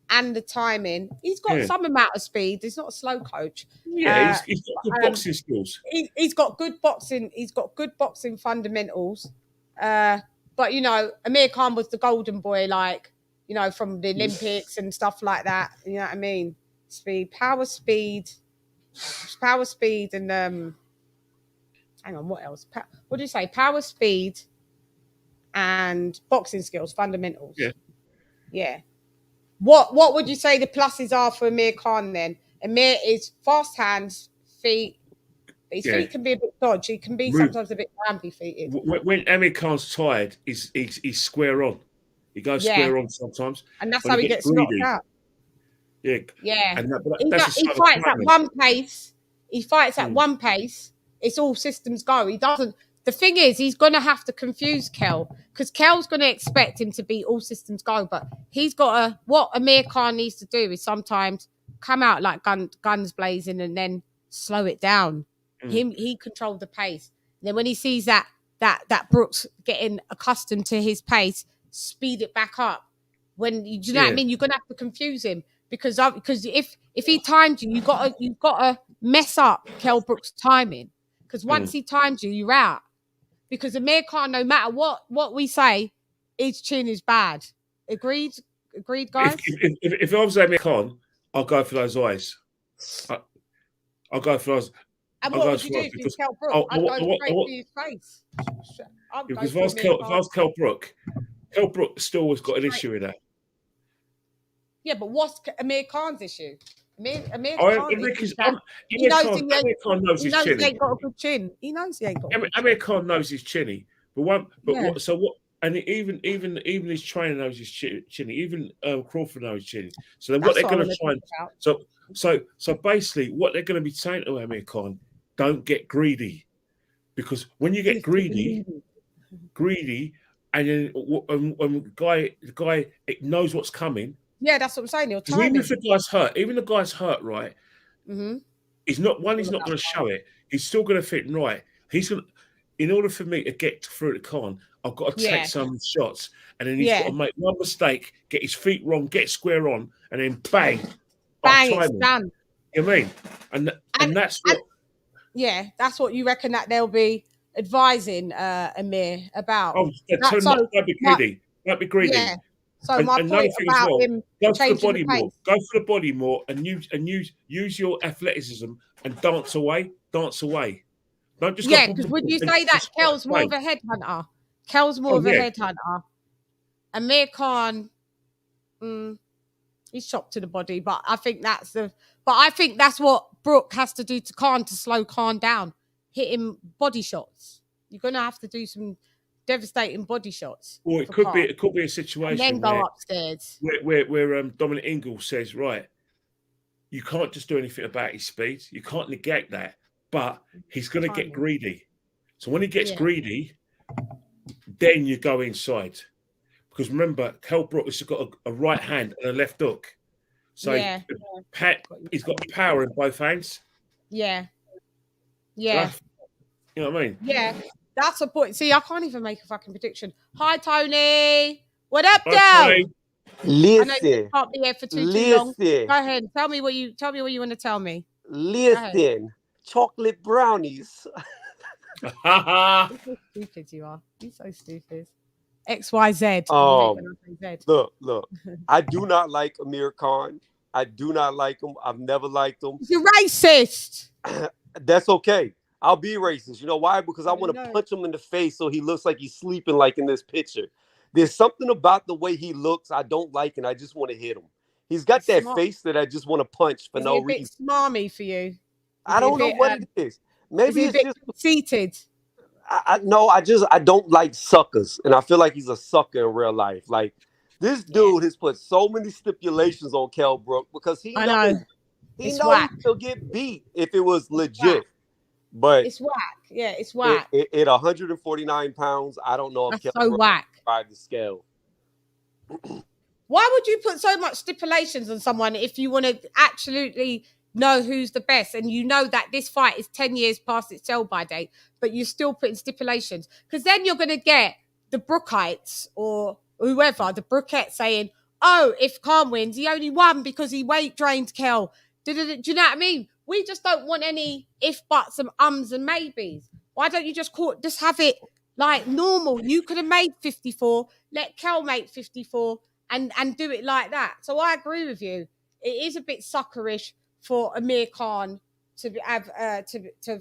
and the timing. He's got some amount of speed. He's not a slow coach. Yeah, he's got good boxing skills. He's got good boxing. He's got good boxing fundamentals. But you know, Amir Khan was the golden boy, like, you know, from the Olympics and stuff like that. You know what I mean? Power speed, and hang on, what else? What do you say? Power, speed, and boxing skills, fundamentals. Yeah. What would you say the pluses are for Amir Khan then? Amir is fast hands, feet. His feet can be a bit dodgy. He can be sometimes a bit ambly-feeted. When Amir Khan's tired, he's square on. He goes square on sometimes. And that's how he gets knocked out. Yeah. And he fights at one pace. He fights at one pace. It's all systems go. He doesn't. The thing is, he's going to have to confuse Kell because Kell's going to expect him to be all systems go. But he's got to. What Amir Khan needs to do is sometimes come out like guns blazing and then slow it down. He controlled the pace. And then when he sees that Brook's getting accustomed to his pace, speed it back up. Do you know what I mean? You're gonna have to confuse him because if he timed you, you've got to mess up Kell Brook's timing. Because once he timed you, you're out. Because Amir Khan, no matter what we say, his chin is bad. Agreed, guys. If I was Amir Khan, I'll go for those eyes. I'll go for those. And what would you do if you was Kell Brook? I'd go straight for his face. Because if I was Kell Brook still has got an issue with that. Yeah, but what's Amir Khan's issue? Amir Khan knows his chinny. He ain't got a good chin. He knows he ain't got. Amir Khan knows his chinny. And even his trainer knows his chinny. Even Crawford knows his chinny. So then what they're going to try and so basically what they're going to be saying to Amir Khan, don't get greedy, because when you get greedy, and then the guy knows what's coming. Yeah, that's what I'm saying. Even if the guy's hurt, right? Mm-hmm. He's not going to show it. He's still going to think, right. He's going. In order for me to get through the Khan, I've got to take some shots, and then he's got to make one mistake, get his feet wrong, get square on, and then bang, it's done. You know what I mean? And that's what. That's what you reckon that they'll be advising Amir about. Oh, don't be greedy. Don't be greedy. Yeah. So my point about him go for the body more. Go for the body more, and use your athleticism and dance away. Don't just because would you say that Kell's more of a headhunter? Kell's more of a headhunter. Amir Khan, he's chopped to the body, but I think that's what Brook has to do to Khan to slow Khan down. Hit him body shots. You're gonna have to do some devastating body shots. Well, it could be a situation and then go upstairs where Dominic Ingalls says, right, you can't just do anything about his speed. You can't negate that, but he's going to get greedy. So when he gets greedy, then you go inside, because remember, Kell Brook has got a right hand and a left hook, so he's got power in both hands. Yeah. You know what I mean? Yeah. That's a point. See, I can't even make a fucking prediction. Hi, Tony. What up, Del? Listen. I know you can't be here for too long. Go ahead. Tell me what you want to tell me. Listen. Chocolate brownies. You're so stupid, you are. You're so stupid. XYZ. Look. I do not like Amir Khan. I do not like him. I've never liked him. You're racist. That's okay. I'll be racist. You know why? Because I want to punch him in the face so he looks like he's sleeping like in this picture. There's something about the way he looks I don't like, and I just want to hit him. He's got that face that I just want to punch for no reason. It's smarmy for you. I don't know what it is. Maybe it's just conceited. I don't like suckers, and I feel like he's a sucker in real life. Like, this dude has put so many stipulations on Kell Brook because he knows he'll get beat if it was legit. But it's whack. Yeah, it's whack. At 149 pounds, I don't know if Kell Brook whack by the scale. Why would you put so much stipulations on someone if you want to absolutely know who's the best, and you know that this fight is 10 years past its sell-by date, but you're still putting stipulations? Because then you're going to get the Brookites or whoever, the Brookettes saying, oh, if Khan wins, he only won because he weight drained Kell. Do you know what I mean? We just don't want any if, buts, and ums and maybes. Why don't you just have it like normal? You could have made 54, let Kell make 54, and do it like that. So I agree with you. It is a bit suckerish for Amir Khan to have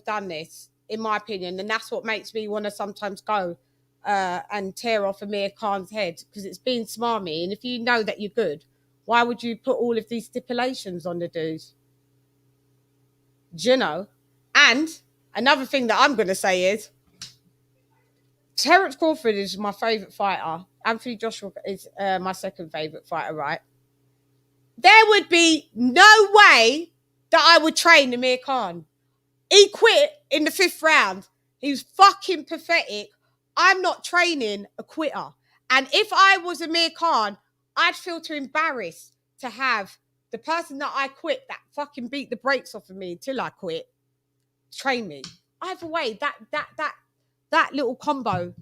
done this, in my opinion, and that's what makes me want to sometimes go and tear off Amir Khan's head, because it's being smarmy. And if you know that you're good, why would you put all of these stipulations on the dudes? Do you know? And another thing that I'm going to say is, Terence Crawford is my favourite fighter. Anthony Joshua is my second favourite fighter, right? There would be no way that I would train Amir Khan. He quit in the 5th round. He was fucking pathetic. I'm not training a quitter. And if I was Amir Khan, I'd feel too embarrassed to have the person that I quit that fucking beat the brakes off of me until I quit train me. Either way, that little combo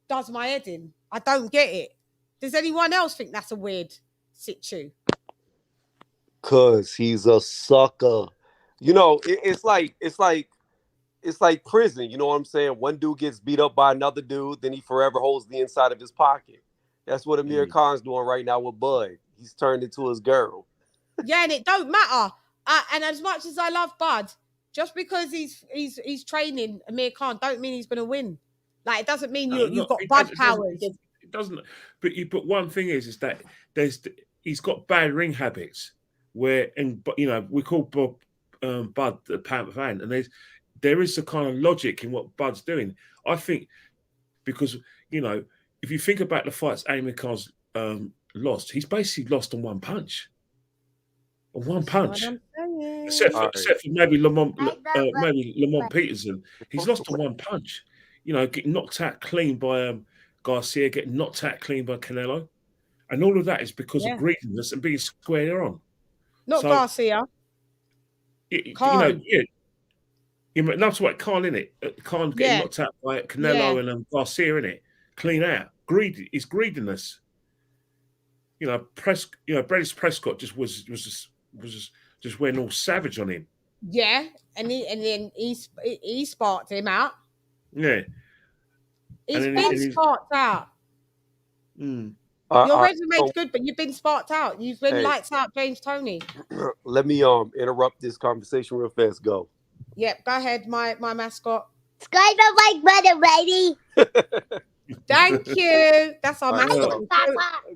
does my head in. I don't get it. Does anyone else think that's a weird situ? Cause he's a sucker. You know, it's like prison. You know what I'm saying? One dude gets beat up by another dude, then he forever holds the inside of his pocket. That's what Amir Khan's doing right now with Bud. He's turned into his girl. Yeah, and it don't matter. And as much as I love Bud, Just because he's training Amir Khan, don't mean he's going to win. Like, it doesn't mean you've got bud powers. It doesn't. But one thing is that he's got bad ring habits where, and we call Bud the pound fan, and there is a kind of logic in what Bud's doing. I think because if you think about the fights Amir Khan's lost, he's basically lost on one punch. On one punch. Except for maybe Lamont Peterson, he's lost on one punch. Getting knocked out clean by Garcia, getting knocked out clean by Canelo, and all of that is because of greediness and being square on. Not Garcia. Khan. That's what Khan in it. Khan getting knocked out by Canelo and Garcia in it. Clean out. It's greediness. Brendan Prescott just was just went all savage on him. Yeah, and then he sparked him out. Yeah. He's been sparked out. Mm. Your resume's good, but you've been sparked out. You've been lights out, James Toney. Let me interrupt this conversation real fast. Go. Yep, go ahead, my mascot. Subscribe to my brother, lady. Thank you. That's our mascot.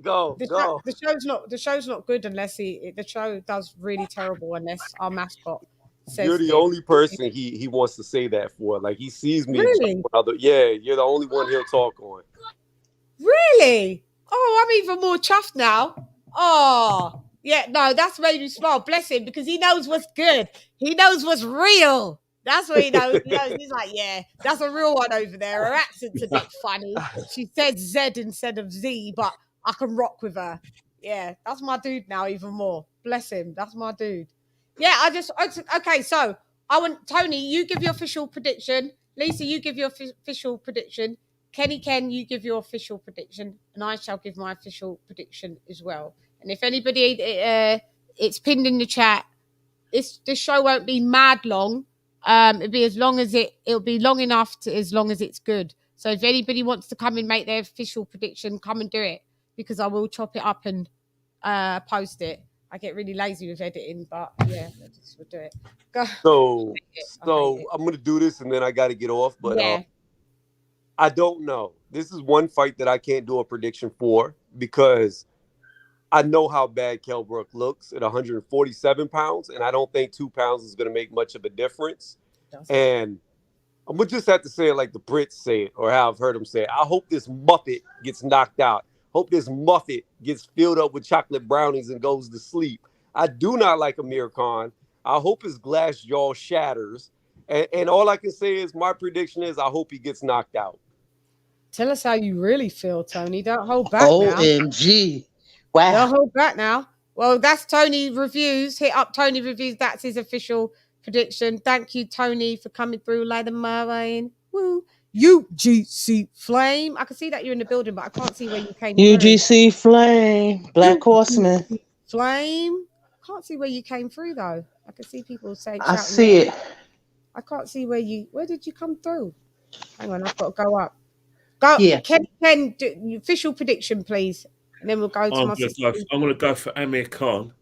Go. The show's not good unless the show does really terrible unless our mascot says. You're the only person he wants to say that for. Like, he sees me. Really? You're the only one he'll talk on. Really? Oh, I'm even more chuffed now. Oh, yeah. No, that's made me smile. Bless him, because he knows what's good. He knows what's real. That's what he knows. He's like, yeah, that's a real one over there. Her accent's a bit funny. She said Z instead of Z, but I can rock with her. Yeah, that's my dude now even more. Bless him. That's my dude. Yeah, okay, so I want Tony, you give your official prediction. Lisa, you give your official prediction. Ken, you give your official prediction. And I shall give my official prediction as well. And if anybody, it's pinned in the chat. This show won't be mad long. It'll be as long as it'll be long enough as long as it's good. So if anybody wants to come and make their official prediction, come and do it, because I will chop it up and post it. I get really lazy with editing, but yeah, we'll do it. Go. So I'm gonna do this and then I got to get off. But I don't know. This is one fight that I can't do a prediction for because I know how bad Kell Brook looks at 147 pounds, and I don't think 2 pounds is going to make much of a difference. And I'm going to just have to say it like the Brits say it, or how I've heard them say it. I hope this Muppet gets knocked out. Hope this Muppet gets filled up with chocolate brownies and goes to sleep. I do not like Amir Khan. I hope his glass jaw shatters. And all I can say is my prediction is I hope he gets knocked out. Tell us how you really feel, Tony. Don't hold back. OMG. Wow. Don't hold back now. Well, that's Tony Reviews. Hit up Tony Reviews. That's his official prediction. Thank you, Tony, for coming through. Light of mine. Woo. UGC Flame. I can see that you're in the building, but I can't see where you came UGC Flame. Black Horseman. Flame. Can't see where you came through, though. I can see people saying. I see it. I can't see where did you come through? Hang on, I've got to go up. Go. Yeah. Ken, do official prediction, please. And then we'll go to I'm going to go for Amir Khan,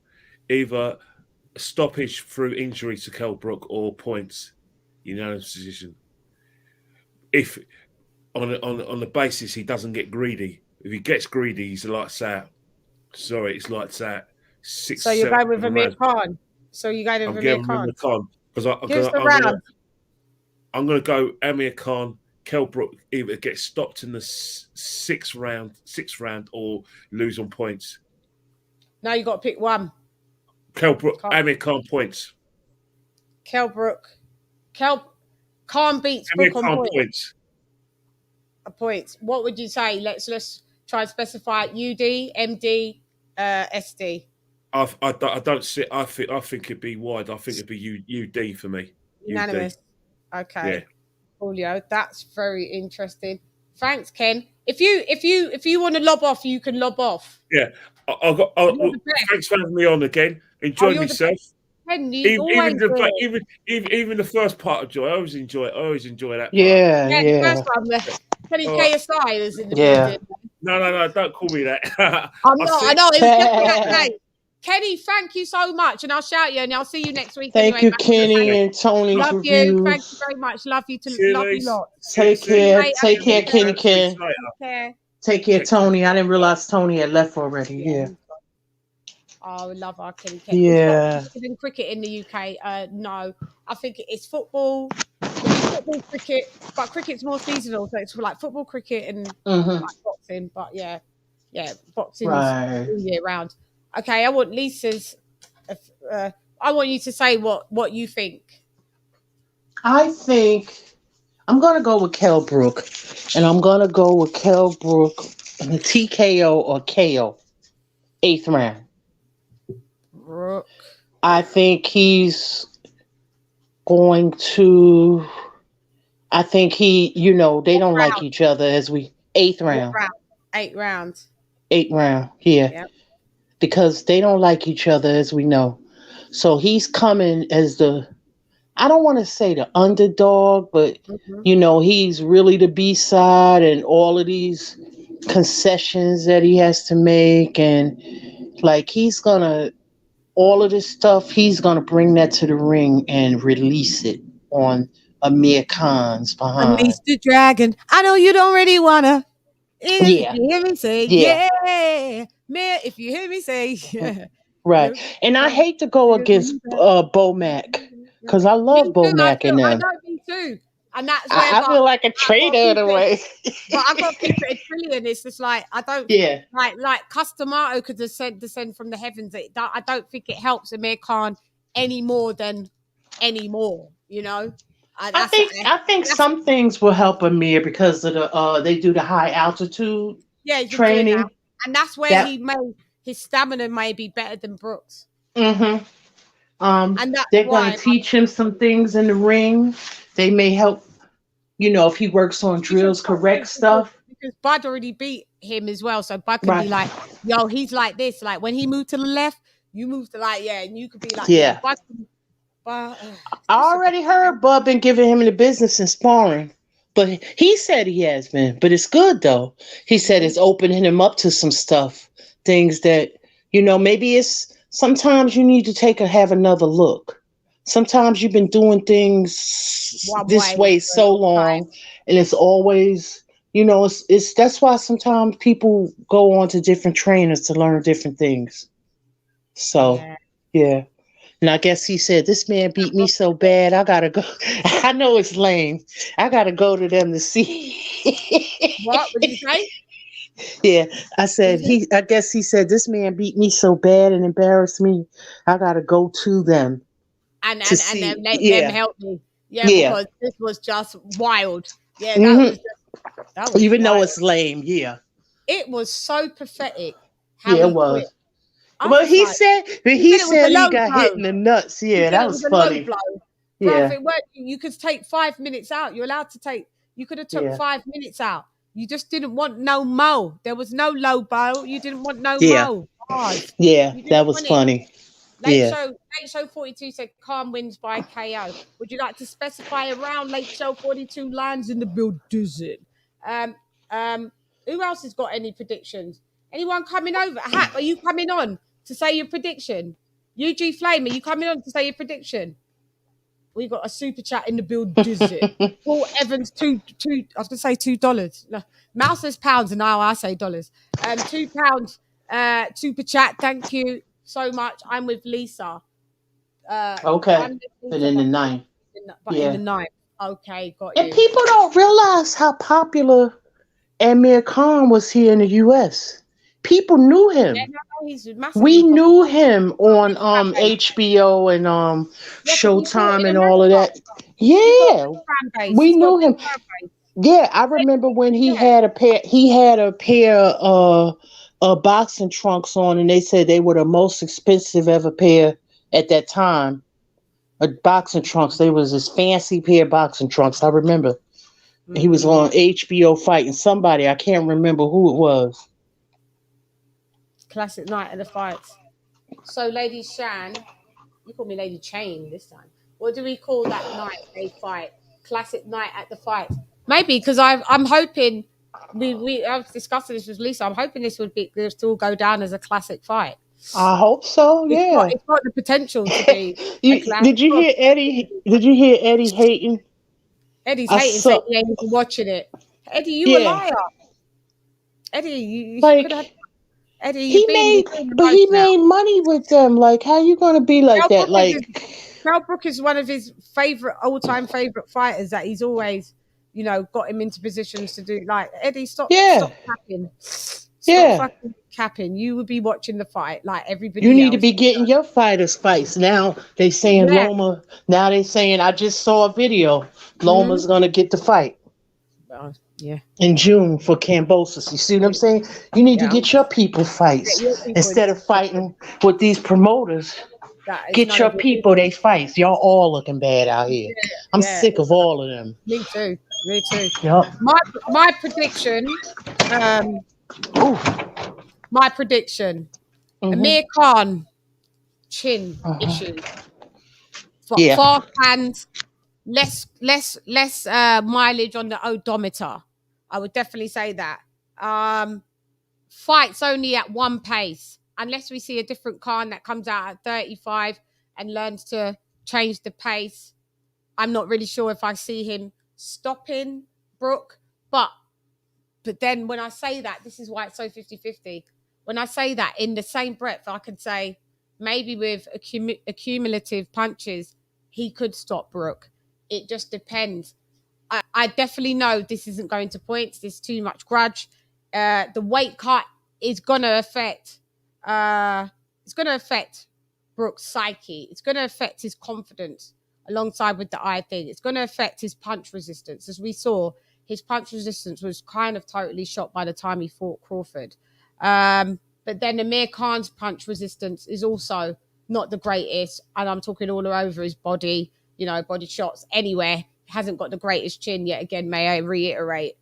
either stoppage through injury to Kell Brook or points, unanimous decision. If on the basis he doesn't get greedy, if he gets greedy, he's lights out. Sorry, it's lights out. So you're going with Amir Khan. I'm going with Amir Khan because I'm going to go Amir Khan. Kell Brook either gets stopped in the sixth round, or lose on points. Now you got to pick one. Kell Brook, Amir Khan points. Kell Brook. Khan beats Amir Brook Khan on points. Points. What would you say? Let's try and specify UD, MD, SD. I don't see. I think it'd be wide. I think it'd be UD for me. Unanimous. UD. Okay. Yeah. Julio, that's very interesting. Thanks, Ken. If you want to lob off, you can lob off. Yeah, thanks for having me on again. Enjoyed myself. Ken, even the first part of Joy, I always enjoy that. Yeah. The first one, Kenny KSI was in the building. No, don't call me that. I know. It was definitely that name. Kenny, thank you so much, and I'll shout you, and I'll see you next week. Thank anyway, you, Kenny and Tony's love reviews. you. Thank you very much. Love you to love you lot. Take care. Later. Take care, Kenny. Take care. Take care, Tony. I didn't realize Tony had left already. Yeah. Oh, we love our Kenny. Yeah. Is in cricket in the UK? No, I think it's football. It's football, cricket, but cricket's more seasonal, so it's like football, cricket, and like boxing. But yeah, boxing's all year round. Okay, I want Lisa's. I want you to say what you think. I think I'm gonna go with Kell Brook, and I'm gonna go with Kell Brook in the TKO or KO, 8th round. Brook. I think he's going to. I think they don't like each other as we 8th round. 8 rounds. 8th round, yeah. Yep. Because they don't like each other as we know. So he's coming as I don't want to say the underdog, but he's really the B-side, and all of these concessions that he has to make, and like all of this stuff, he's gonna bring that to the ring and release it on Amir Khan's behind. Unleash the dragon. I know you don't really wanna. Yeah. If you hear me say, yeah. Amir, if you hear me say, yeah. Right. And I hate to go against Bomac, because I love Bomac in them. I know, me too. And that's where I feel like a traitor in a way. But I've got to keep it a trillion. It's just like, I don't like Customato could descend from the heavens. I don't think it helps Amir Khan any more. I think some things will help Amir because of they do the high altitude training. And that's where his stamina may be better than Brooks. And they're going to teach him some things in the ring. They may help, if he works on drills, correct stuff. Because Bud already beat him as well. So Bud can be like, yo, he's like this. Like when he moved to the left, you move to and you could be like, Bud, I already heard Bud been giving him the business in sparring. But he said he has been. But it's good, though. He said it's opening him up to some stuff. Things that, maybe it's sometimes you need to have another look. Sometimes you've been doing things this way so long, and it's always, it's that's why sometimes people go on to different trainers to learn different things. So, yeah. And I guess he said, this man beat me so bad, I got to go. I know it's lame. I got to go to them to see. What did you say? Yeah, I said, I guess he said, this man beat me so bad and embarrassed me. I got to go to them. And them help me. Yeah, because this was just wild. Yeah, that was even wild. Though it's lame, it was so pathetic. It was. But he said he got hit in the nuts. Yeah, that was funny. Yeah, you could take 5 minutes out. You're allowed to take. You could have took 5 minutes out. You just didn't want no mo. There was no low blow. You didn't want no mo. God. Yeah, that was funny. Late show 42 said Khan wins by KO. Would you like to specify a round? Late show 42 lands in the build. Does it? Who else has got any predictions? Anyone coming over? Hap, are you coming on to say your prediction? UG Flame, are you coming on to say your prediction? We got a super chat in the build. Does it? Paul Evans, two. I was gonna say $2. No, Mouse says pounds, and now I say dollars. £2 super chat. Thank you so much. I'm with Lisa. Okay. But in the ninth. In the ninth. Okay, got you. And people don't realize how popular Amir Khan was here in the US. People knew him. Yeah, we knew him on HBO and Showtime and all of that. Yeah. We knew him. Yeah, I remember when he had a pair of boxing trunks on, and they said they were the most expensive ever pair at that time. Boxing trunks. They was this fancy pair of boxing trunks. I remember. He was on HBO fighting somebody. I can't remember who it was. Classic night at the fights. So LadyChann, you call me LadyChann this time. What do we call that night they fight? Classic night at the fights. Maybe because I'm hoping I was discussing this with Lisa. I'm hoping this will still go down as a classic fight. I hope so. Yeah. It's got the potential to be. Did you hear Eddie? Did you hear Eddie hating? Eddie's I hating, saw. saying he ain't even watching it. Eddie, you a Yeah. liar. Eddie, you Like could have. Eddie, he you've been made, but he made money with them. Like, how you gonna be like Kell that? Brook Like, Kell Brook is one of his all-time favorite fighters that he's always, got him into positions to do. Like, Eddie, stop capping. Stop fucking capping. You would be watching the fight like everybody you else. need to be getting your fighters fights. Now they saying Loma. Now they saying I just saw a video. Loma's gonna get the fight. Yeah. In June for Cambosis. You see what I'm saying? You need to get your people fights instead of fighting with these promoters. Get your people they fights. Y'all all looking bad out here. I'm sick of all of them. Me too. Yep. My prediction. My prediction. Amir Khan, chin issues. Fast hands. Less mileage on the odometer. I would definitely say that. Fights only at one pace. Unless we see a different Khan that comes out at 35 and learns to change the pace. I'm not really sure if I see him stopping Brook. But then when I say that, this is why it's so 50-50. When I say that, in the same breath, I could say maybe with accumulative punches, he could stop Brook. It just depends. I definitely know this isn't going to points. There's too much grudge. The weight cut is going to affect. It's going to affect Brook's psyche. It's going to affect his confidence alongside with the eye thing. It's going to affect his punch resistance. As we saw, his punch resistance was kind of totally shot by the time he fought Crawford. But then Amir Khan's punch resistance is also not the greatest. And I'm talking all over his body, body shots anywhere. Hasn't got the greatest chin yet. Again, may I reiterate?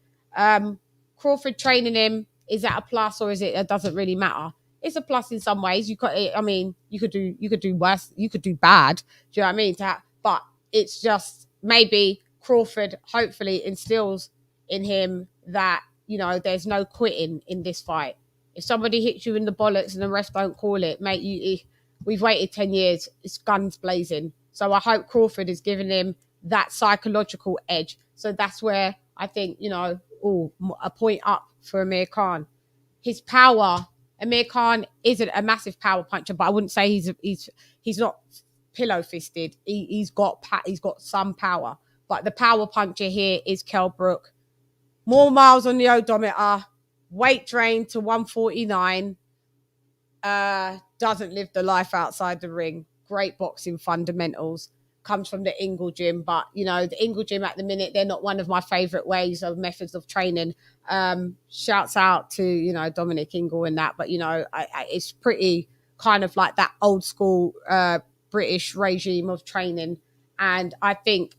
Crawford training him, is that a plus or is it doesn't really matter? It's a plus in some ways. You could do worse. You could do bad. Do you know what I mean? But it's just maybe Crawford hopefully instills in him that, there's no quitting in this fight. If somebody hits you in the bollocks and the ref don't call it, mate, we've waited 10 years. It's guns blazing. So I hope Crawford is giving him that psychological edge. So that's where I think, a point up for Amir Khan. His power, Amir Khan isn't a massive power puncher, but I wouldn't say he's not pillow fisted. He's got some power, but the power puncher here is Kell Brook. More miles on the odometer, weight drain to 149. Doesn't live the life outside the ring. Great boxing fundamentals. Comes from the Ingle Gym, but the Ingle Gym at the minute, they're not one of my favorite ways of methods of training. Shouts out to Dominic Ingle and that, but it's pretty kind of like that old school British regime of training. And I think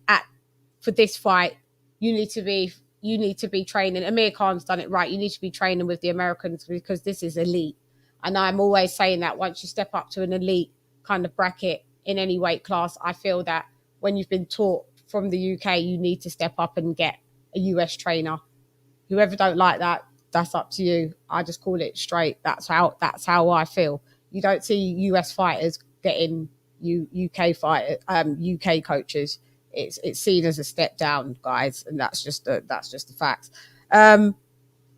for this fight, you need to be training. Amir Khan's done it right. You need to be training with the Americans because this is elite. And I'm always saying that once you step up to an elite kind of bracket in any weight class, I feel that when you've been taught from the UK, you need to step up and get a US trainer. Whoever don't like that, that's up to you. I just call it straight. That's how I feel. You don't see US fighters getting UK coaches. It's seen as a step down, guys, and that's just the facts.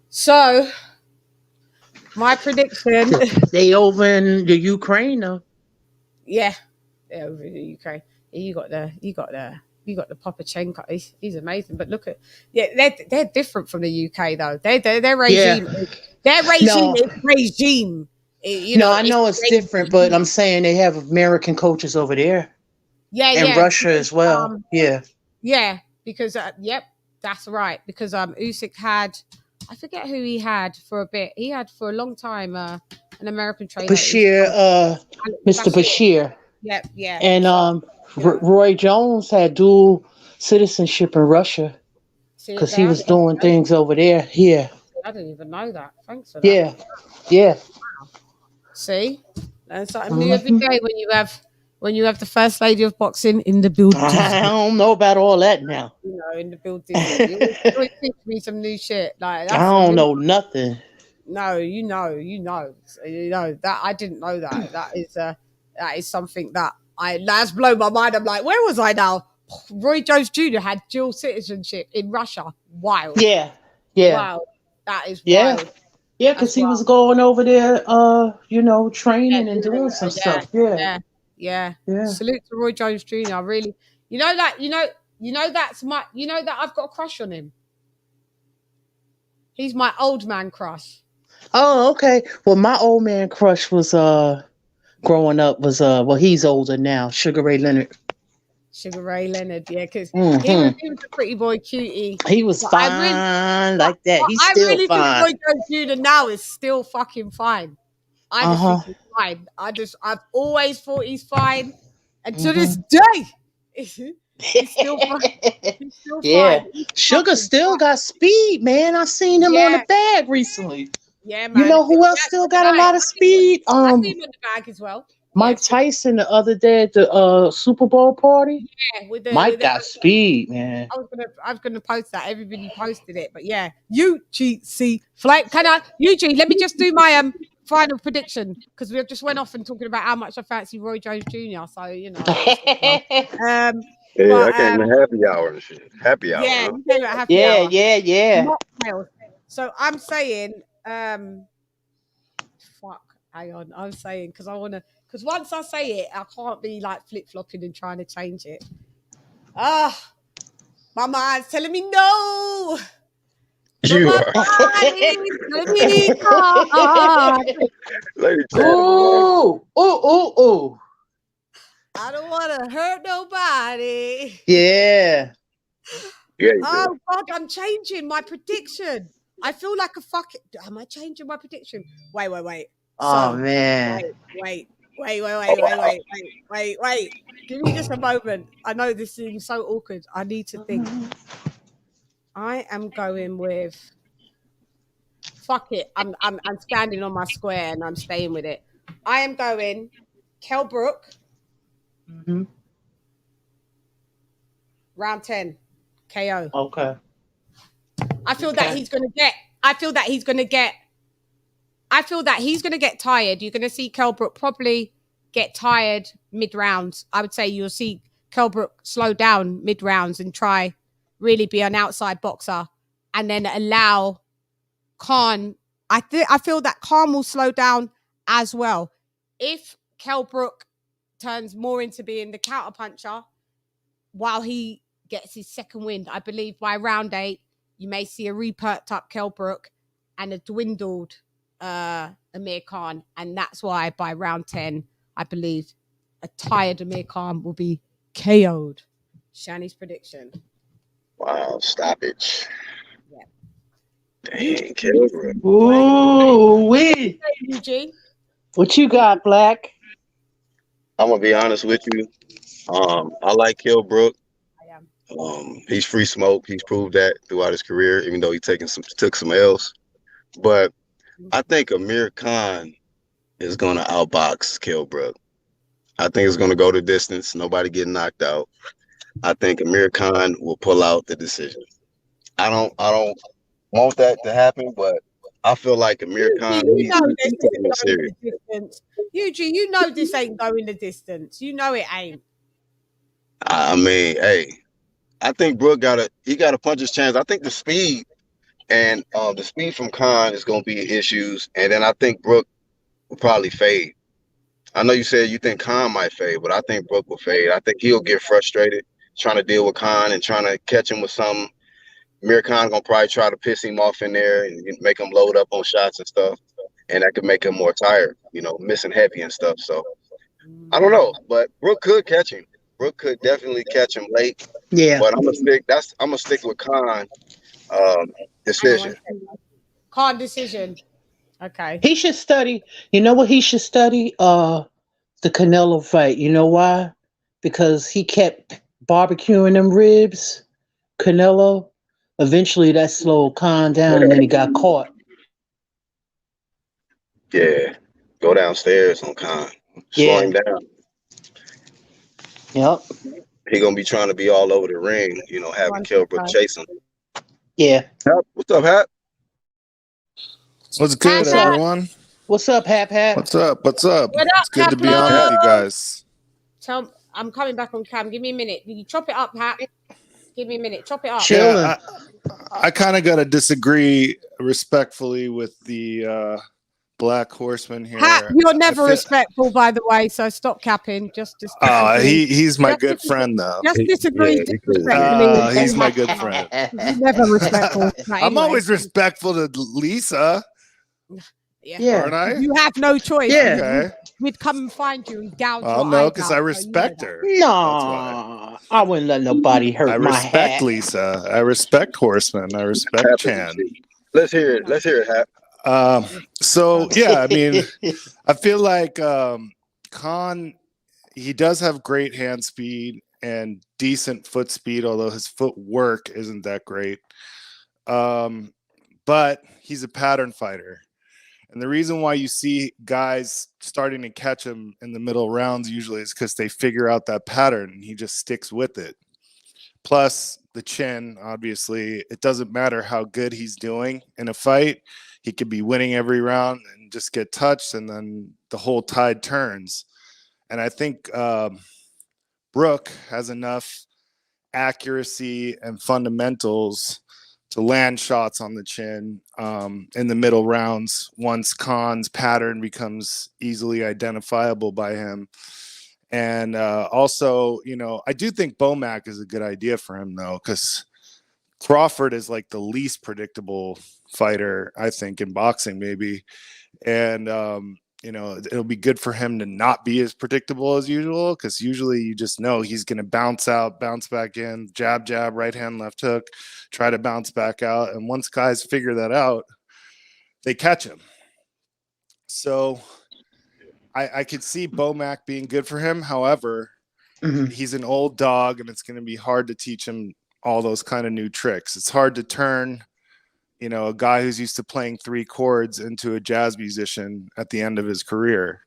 So my prediction, they over in the Ukraine though. Yeah, over in the Ukraine. You got the Popachenko. He's amazing. But look at they're different from the UK though. Their regime is regime. I know it's different, but I'm saying they have American coaches over there. And Russia as well. Because that's right. Because Usyk had, I forget who he had for a bit. He had for a long time an American trainer. Mr. Bashir. Yeah. And Roy Jones had dual citizenship in Russia because he was doing things over there. Yeah. I didn't even know that. Thanks for that. Yeah. See, learn something new every day when you have the first lady of boxing in the building. I don't know about all that now. In the building. You always teach me some new shit. Like I don't know nothing. No, you know that I didn't know that. That is something that's blown my mind. I'm like, where was I now? Roy Jones Jr. had dual citizenship in Russia. Wild. Yeah. Yeah. Wild. That is Yeah. wild. Yeah, That's because he was wild. going over there, Yeah, training and doing some stuff. Yeah. yeah. Yeah. Salute to Roy Jones Jr. Really, that I've got a crush on him. He's my old man crush. Oh, okay. Well, my old man crush was growing up was he's older now, Sugar Ray Leonard. Sugar Ray Leonard, yeah, because he was Mm-hmm. a pretty boy cutie. He was But fine like that. He's I still really think fine. Roy Jones Jr. now is still fucking fine. I just think he's fine. I've always thought he's fine, and to this day, he's still fine. He's still Yeah. fine. He's Sugar fucking still fine. got speed, man. I seen him on the bag recently. Yeah, man. You know who else still got a lot of speed? I see him on the bag as well. Mike Tyson the other day at the Super Bowl party. Yeah, Mike got speed, man. I was gonna post that. Everybody posted it, but yeah, UGC flight. Eugene? Let me just do my final prediction because we just went off and talking about how much I fancy Roy Jones Jr. So you know. Yeah, I came to happy hour and shit. Happy hour. Yeah, Huh? you came at happy hour. Yeah. Mocktails. So I'm saying, fuck, hang on. I'm saying because once I say it, I can't be like flip flopping and trying to change it. My mind's telling me no. You are. LadyChann. Ooh. I don't want to hurt nobody. Yeah. Oh, fuck, I'm changing my prediction. I feel like a fucking... Am I changing my prediction? Wait. Oh, man. Wait. Give me just a moment. I know this seems so awkward. I need to think. I am going with... Fuck it. I'm standing on my square and I'm staying with it. I am going Kell Brook. Mm-hmm. Round 10. KO. Okay. I feel that he's going to get tired. You're going to see Kell Brook probably get tired mid-rounds. I would say you'll see Kell Brook slow down mid-rounds and try really be an outside boxer and then allow CHANN. I feel that CHANN will slow down as well. If Kell Brook turns more into being the counter puncher while he gets his second wind, I believe by round 8, you may see a re-perked up Kell Brook and a dwindled Amir Khan. And that's why by round 10, I believe a tired Amir Khan will be KO'd. Shani's prediction. Wow, stoppage. Yeah. Dang, Kell Brook. Ooh, wee. What you got, Black? I'm gonna be honest with you. I like Kell Brook. I am. He's free smoke. He's proved that throughout his career, even though he took some L's. But I think Amir Khan is gonna outbox Kell Brook. I think it's gonna go the distance. Nobody getting knocked out. I think Amir Khan will pull out the decision. I don't want that to happen, but I feel like Amir Khan, he's taking it serious. Eugene, you know this ain't going the distance. You know it ain't. I mean, hey, I think Brook got a puncher's chance. I think the speed and the speed from Khan is gonna be issues, and then I think Brook will probably fade. I know you said you think Khan might fade, but I think Brook will fade. I think he'll get frustrated trying to deal with Khan and trying to catch him with something. Amir Khan gonna probably try to piss him off in there and make him load up on shots and stuff, and that could make him more tired, missing heavy and stuff. So I don't know, but Brook could catch him. Brook could definitely catch him late. Yeah, but I'm gonna stick with Khan decision. Khan decision. Okay. He should study. You know what he should study? The Canelo fight. You know why? Because he kept barbecuing them ribs. Canelo. Eventually, that slowed Khan down, and then he got caught. Yeah, go downstairs on Khan. Slow him down. Yep. He gonna be trying to be all over the ring, having Kell Brook chase him. Yeah. Hap, what's up, Hap? What's good, What's up? everyone? What's up, Hap Hap? What's up? What's up? What up, It's good to be on Pablo? with you guys. I'm coming back on cam. Give me a minute. You chop it up, Hap. Give me a minute. Chop it up. Chilling. Yeah, I kind of got to disagree respectfully with the Black Horseman here. Hap, you're never respectful, by the way, so stop capping. Just he's my good friend, though. Just disagree respectfully. He's my good friend. You're never respectful. I'm always respectful to Lisa. Yeah. Aren't I? You have no choice. Yeah. Okay. We'd come and find you and gouge Oh, your no, eyes because out, I so respect you know her. No, I wouldn't let nobody hurt I my respect hat. Lisa. I respect Horseman. I respect Chan. Let's hear it. Let's hear it, Hap. So yeah, I mean, I feel like Khan, he does have great hand speed and decent foot speed, although his footwork isn't that great. But he's a pattern fighter. And the reason why you see guys starting to catch him in the middle rounds usually is because they figure out that pattern and he just sticks with it. Plus the chin, obviously, it doesn't matter how good he's doing in a fight. He could be winning every round and just get touched, and then the whole tide turns. And I think Brook has enough accuracy and fundamentals to land shots on the chin in the middle rounds once Khan's pattern becomes easily identifiable by him. And also, you know, I do think Bomac is a good idea for him, though, because Crawford is like the least predictable fighter, I think, in boxing, maybe. And, you know, it'll be good for him to not be as predictable as usual, because usually you just know he's going to bounce out, bounce back in, jab, jab, right hand, left hook, try to bounce back out. And once guys figure that out, they catch him. So I could see Bomac being good for him. However, he's an old dog, and it's going to be hard to teach him all those kind of new tricks. It's hard to turn, you know, a guy who's used to playing 3 chords into a jazz musician at the end of his career.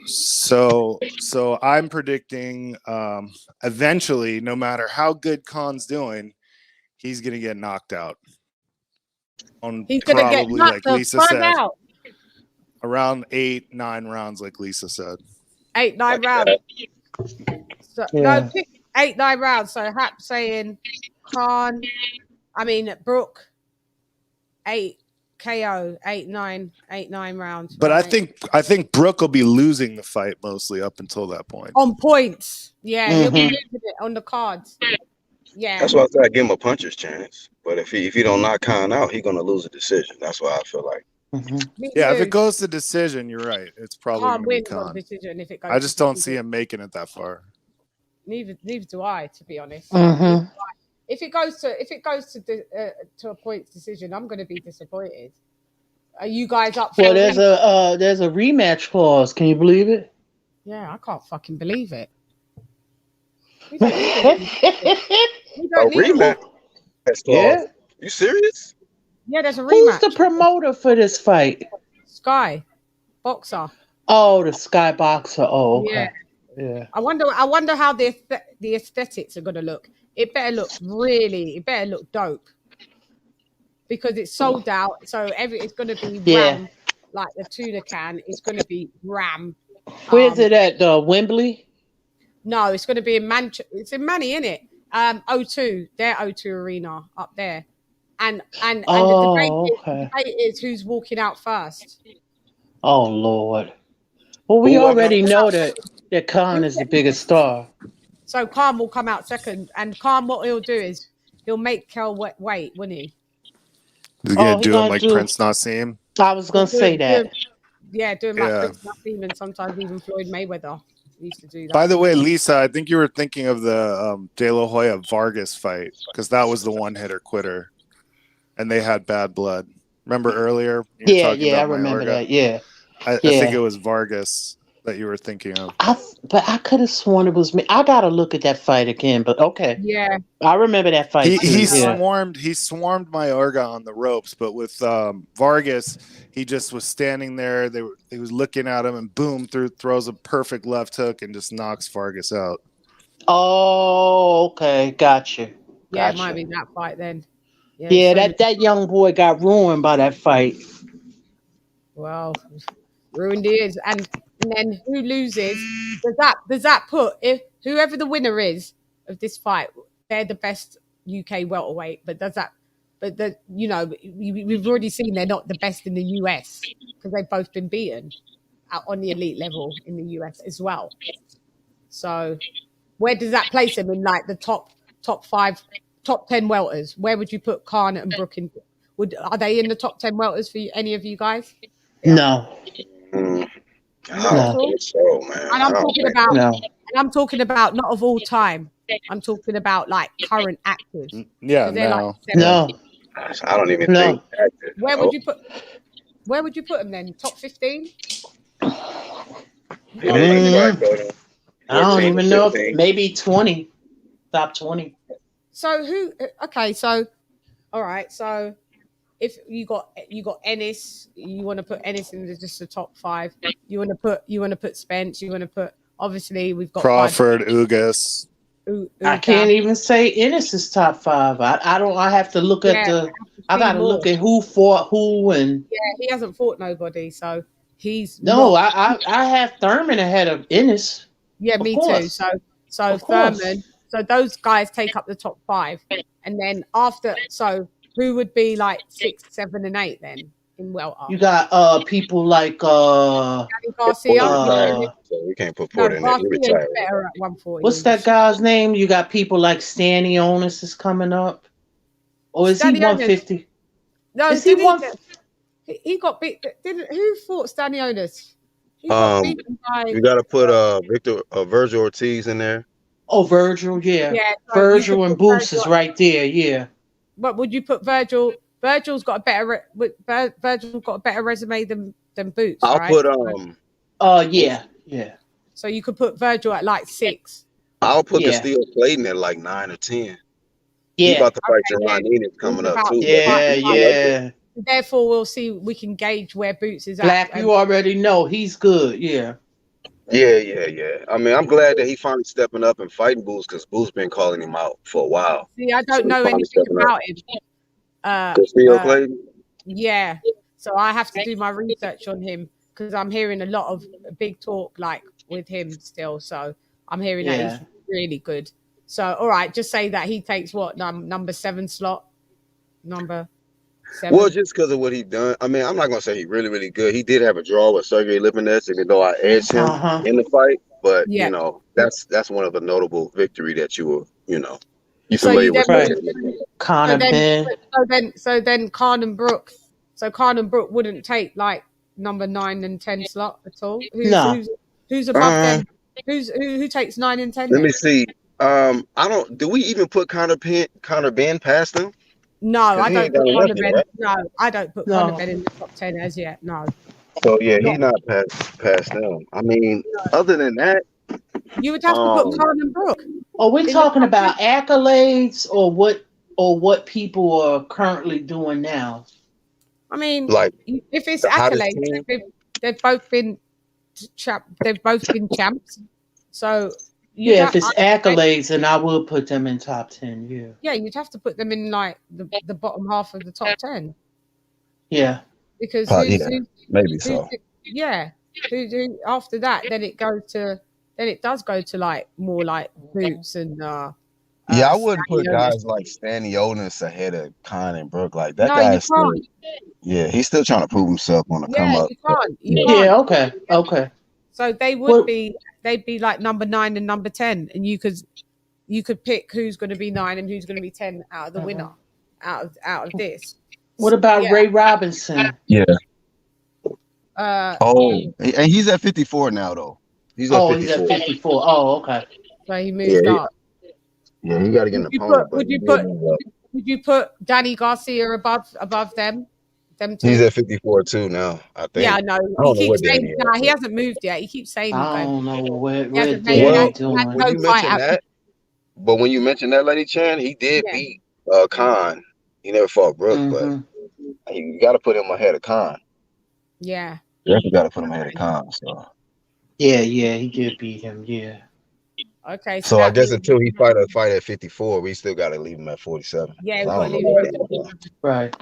So I'm predicting eventually, no matter how good Khan's doing, he's going to get knocked out. He's going to get knocked like Lisa said, out. Around 8-9 rounds, like Lisa said. 8-9 rounds. So, Yeah. No, pick 8-9 rounds. So Hap saying Brook 8 KO 8-9 rounds. But right? I think Brook will be losing the fight mostly up until that point. On points. Yeah, he'll be losing it on the cards. Yeah. That's why I said I give him a puncher's chance. But if he don't knock Khan out, he's gonna lose a decision. That's why I feel like. Yeah, if it goes to decision, you're right. It's probably going to be Khan. Decision if it goes I just don't see him making it that far. Neither do I, to be honest. Mm-hmm. If it goes to a points decision, I'm going to be disappointed. Are you guys up for Well, there's a rematch clause. Can you believe it? Yeah, I can't fucking believe it. We A don't need rematch. Yeah. You serious? Yeah, there's a rematch. Who's the promoter for this fight? Sky Boxer. Oh, the Sky Boxer. Oh, okay. Yeah. I wonder how the aesthetics are going to look. It better look dope because it's sold out. So it's going to be ram, like the tuna can. It's going to be ram. Where's it at? Wembley? No, it's going to be in Manchester. It's in Manny, isn't it? O2, their O2 arena up there. And the debate is who's walking out first. Oh Lord! Well, we already know that Khan is the biggest star. So Khan will come out second, and Khan, what he'll do is he'll make Kell wait, wouldn't he? He's gonna do him like Prince Nassim. I was gonna say that. Do him like Prince Nassim, and sometimes even Floyd Mayweather used to do that. By the way, Lisa, I think you were thinking of the De La Hoya Vargas fight because that was the one-hitter quitter. And they had bad blood. Remember earlier? I remember that. Yeah. I think it was Vargas that you were thinking of. But I could have sworn it was me. I gotta look at that fight again. But okay. Yeah. I remember that fight. He swarmed Mayorga on the ropes, but with Vargas, he just was standing there. He was looking at him, and boom, throws a perfect left hook and just knocks Vargas out. Oh, okay, gotcha. Yeah, it might be that fight then. Yeah, that young boy got ruined by that fight. Well, ruined he is. And then who loses? Does that put, if whoever the winner is of this fight, they're the best UK welterweight, but we've already seen they're not the best in the US because they've both been beaten on the elite level in the US as well. So where does that place him in like the top 5, top 10 welters? Where would you put Khan and Brook in? Are they in the top 10 welters for any of you guys? Yeah. No. I don't think so, man. And I'm talking about not of all time. I'm talking about like current actors. Yeah, no. I don't even think active. Where would you put them then? Top 15? I don't even know if maybe 20. Top 20. So who? Okay, so all right. So if you got Ennis, you want to put Ennis in just the top 5. You want to put Spence. You want to put, obviously we've got Crawford, Ugas. I can't even say Ennis is top 5. I have to look at I gotta look at who fought who, and he hasn't fought nobody, so he's I have Thurman ahead of Ennis. Yeah, me too. So Thurman. So those guys take up the top 5, and then after, so who would be like 6, 7, and 8 then in welter? You got people like Danny Garcia. So we can't put Porter in there. Better at 140. What's that guy's name? You got people like Stanionis is coming up, or is he 150? No, is he one? He got beat. Who fought Stanionis? He got beaten by. You got to put Virgil Ortiz in there. Oh, Virgil, yeah. So Virgil and Boots is right there, yeah. But would you put Virgil? Virgil's got a better resume than Boots. I'll right? put yeah. So you could put Virgil at like 6. I'll put the Steel Clayton at like 9 or 10. Yeah. He's about to fight Jerron Ennis coming up too. Yeah. Therefore, we'll see. We can gauge where Boots is Black, at. you already know he's good. Yeah. Yeah. I mean, I'm glad that he finally stepping up and fighting Boots, because Boots been calling him out for a while. See, I don't know anything about him. Steel Clayton? Yeah. So I have to do my research on him, because I'm hearing a lot of big talk like with him still. So I'm hearing that he's really good. So all right, just say that he takes what number 7 slot. Number 7. Well, just because of what he done. I mean, I'm not gonna say he's really, really good. He did have a draw with Sergey Lipinets, even though I edged him in the fight. But you know, that's one of the notable victory that you familiar with. Khan and Ben. So then Khan and Brook. So Khan and Brook wouldn't take like number 9 and 10 slot at all. Who's above them? Who takes 9 and 10? Let me see. Do we even put Conor Ben past him? No, I don't put Conor Ben. Right? No, I don't put Conor Ben in the top 10 as yet. No. So he's not past them. I mean, other than that, you would have to put Khan and Brook. Are we talking about accolades or what people are currently doing now? I mean, like if it's accolades, they've both been champs. So if it's accolades, then I will put them in top 10. Yeah, you'd have to put them in like the bottom half of the top 10. Yeah, because maybe so. Yeah, who after that, then it does go to like more like Boots and. I wouldn't put guys like Stanionis ahead of Khan and Brook. Like that guy's still, he's still trying to prove himself on the come up. You can't. Okay. So they'd be like number 9 and number 10, and you could pick who's going to be 9 and who's going to be 10 out of the winner out of this. What about Ray Robinson? Yeah. And he's at 54 now though. He's at 54. Oh, okay. So he moved up. Yeah, he got to get an opponent. Would you put Danny Garcia above them? Them two? He's at 54 too now, I think. Yeah, I know. He keeps saying he hasn't moved yet. He keeps saying I don't know where doing. But when you mentioned that, LadyChann, he did beat Khan. He never fought Brook, but you got to put him ahead of Khan. Yeah. You got to put him ahead of Khan. So. Yeah, he did beat him. Yeah. Okay, So I that guess means until he fight at 54, we still got to leave him at 47. yeah, I we've got don't to know leave what it. they're doing. Right.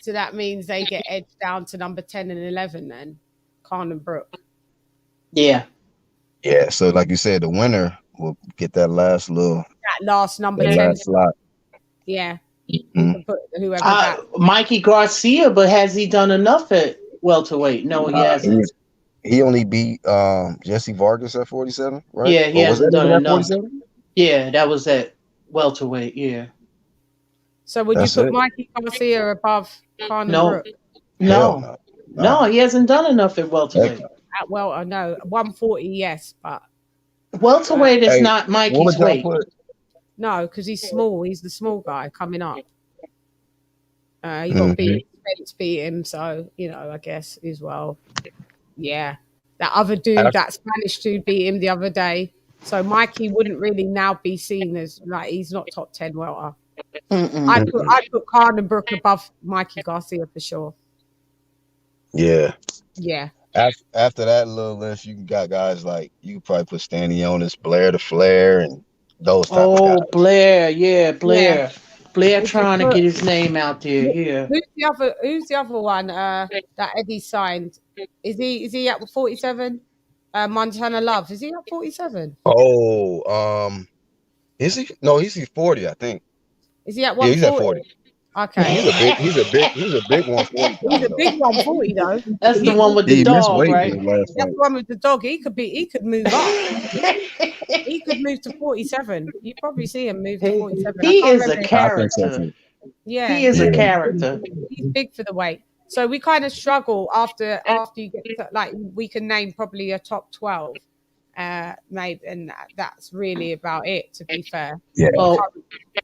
So that means they get edged down to number 10 and 11 then, Khan and Brooke. Yeah. Yeah. So like you said, the winner will get that last That last number 10 last slot. Yeah. Mhm. We can put whoever that. Mikey Garcia, but has he done enough at welterweight? No, he hasn't. He only beat Jesse Vargas at 47, right? Yeah, he Or was hasn't that done even at enough. 47? Yeah, that was at welterweight. Yeah. So would That's you put it. Mikey Garcia above Khan and No. Brooke? Hell No. no. No, he hasn't done enough at Heck welterweight. no. At welter, no. 140, yes, but Welterweight is Hey, not what would Mikey's y'all weight. put? no, because he's small. He's the small guy coming up. He got beat. Spence beat him, so I guess as well. Yeah, that other dude, that Spanish dude, beat him the other day. So Mikey wouldn't really now be seen as like he's not top 10 welter. I'd put Khan and Brooke above Mikey Garcia for sure. Yeah. Yeah. After that little list, you got guys like you could probably put Stanionis, Blair the Flair, and those type of guys. Blair, yeah, Blair. Yeah. Blair Would you trying to put- get his name out there. Yeah. Who's the other one that Eddie signed? Is he at 47? Montana Love. Is he at 47? Oh, is he? No, he's 40, I think. Is he at Yeah, he's at 140? 40. Okay. He's a big 140. He's a big 140 though. That's the one with the He missed dog, weight right? in the last That's fight. the one with the dog. He could move up. He could move to 47. You probably see him move to 47. He I can't is a remember. I think so character. too. Yeah. He is a character. He's big for the weight. So we kind of struggle after you get to, like we can name probably a top 12. Maybe, and that's really about it, to be fair. Yeah. Oh,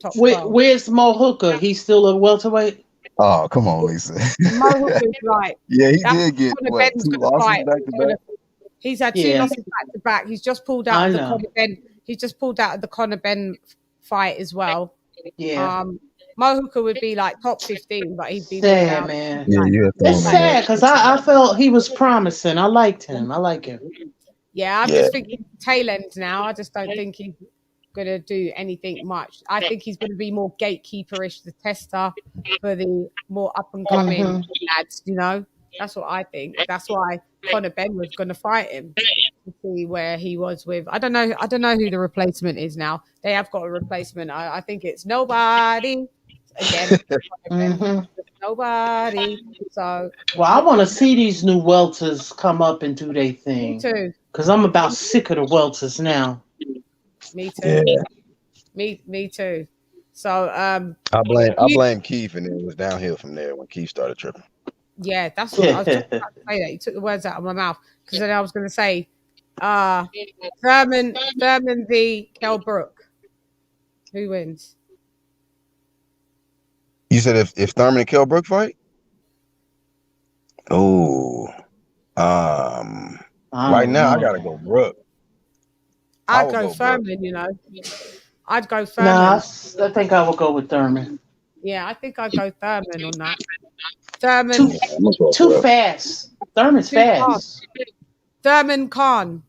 Top 12. where's Mo Hooker? He's still a welterweight? Oh, come on, Lisa. Mo Hooker's like, Yeah, he that's did get Conor what, Benn's 2 gonna losses fight. back to back. He's had 2 Yeah. losses back to back. He's just pulled out I of the know. Conor Ben. He's just pulled out of the Conor Ben fight as well. Yeah. Mo Hooker would be like top 15, but he'd be Sad, down. man. Yeah, you have to It's sad because I felt he was promising. I liked him. I like him. Yeah, I'm just thinking tail end now. I just don't think he's gonna do anything much. I think he's gonna be more gatekeeperish, the tester for the more up and coming lads. That's what I think. That's why Conor Ben was gonna fight him to see where he was with. I don't know who the replacement is now. They have got a replacement. I think it's nobody. Again, nobody. So Well, I want to see these new welters come up and do their thing. me too. Because I'm about sick of the welters now. Me too. Yeah. Me too. So I blame Keith, and it was downhill from there when Keith started tripping. yeah, that's what I was just about to say. That you took the words out of my mouth, because then I was going to say, Thurman v. Kell Brook. Who wins? You said if Thurman and Kell Brook fight? Oh, right now I gotta go Brook. I'd go Thurman. I'd go Thurman. Nah, I think I will go with Thurman. Yeah, I think I'd go Thurman on that. Thurman too fast. Thurman's fast. Fast. Thurman Khan.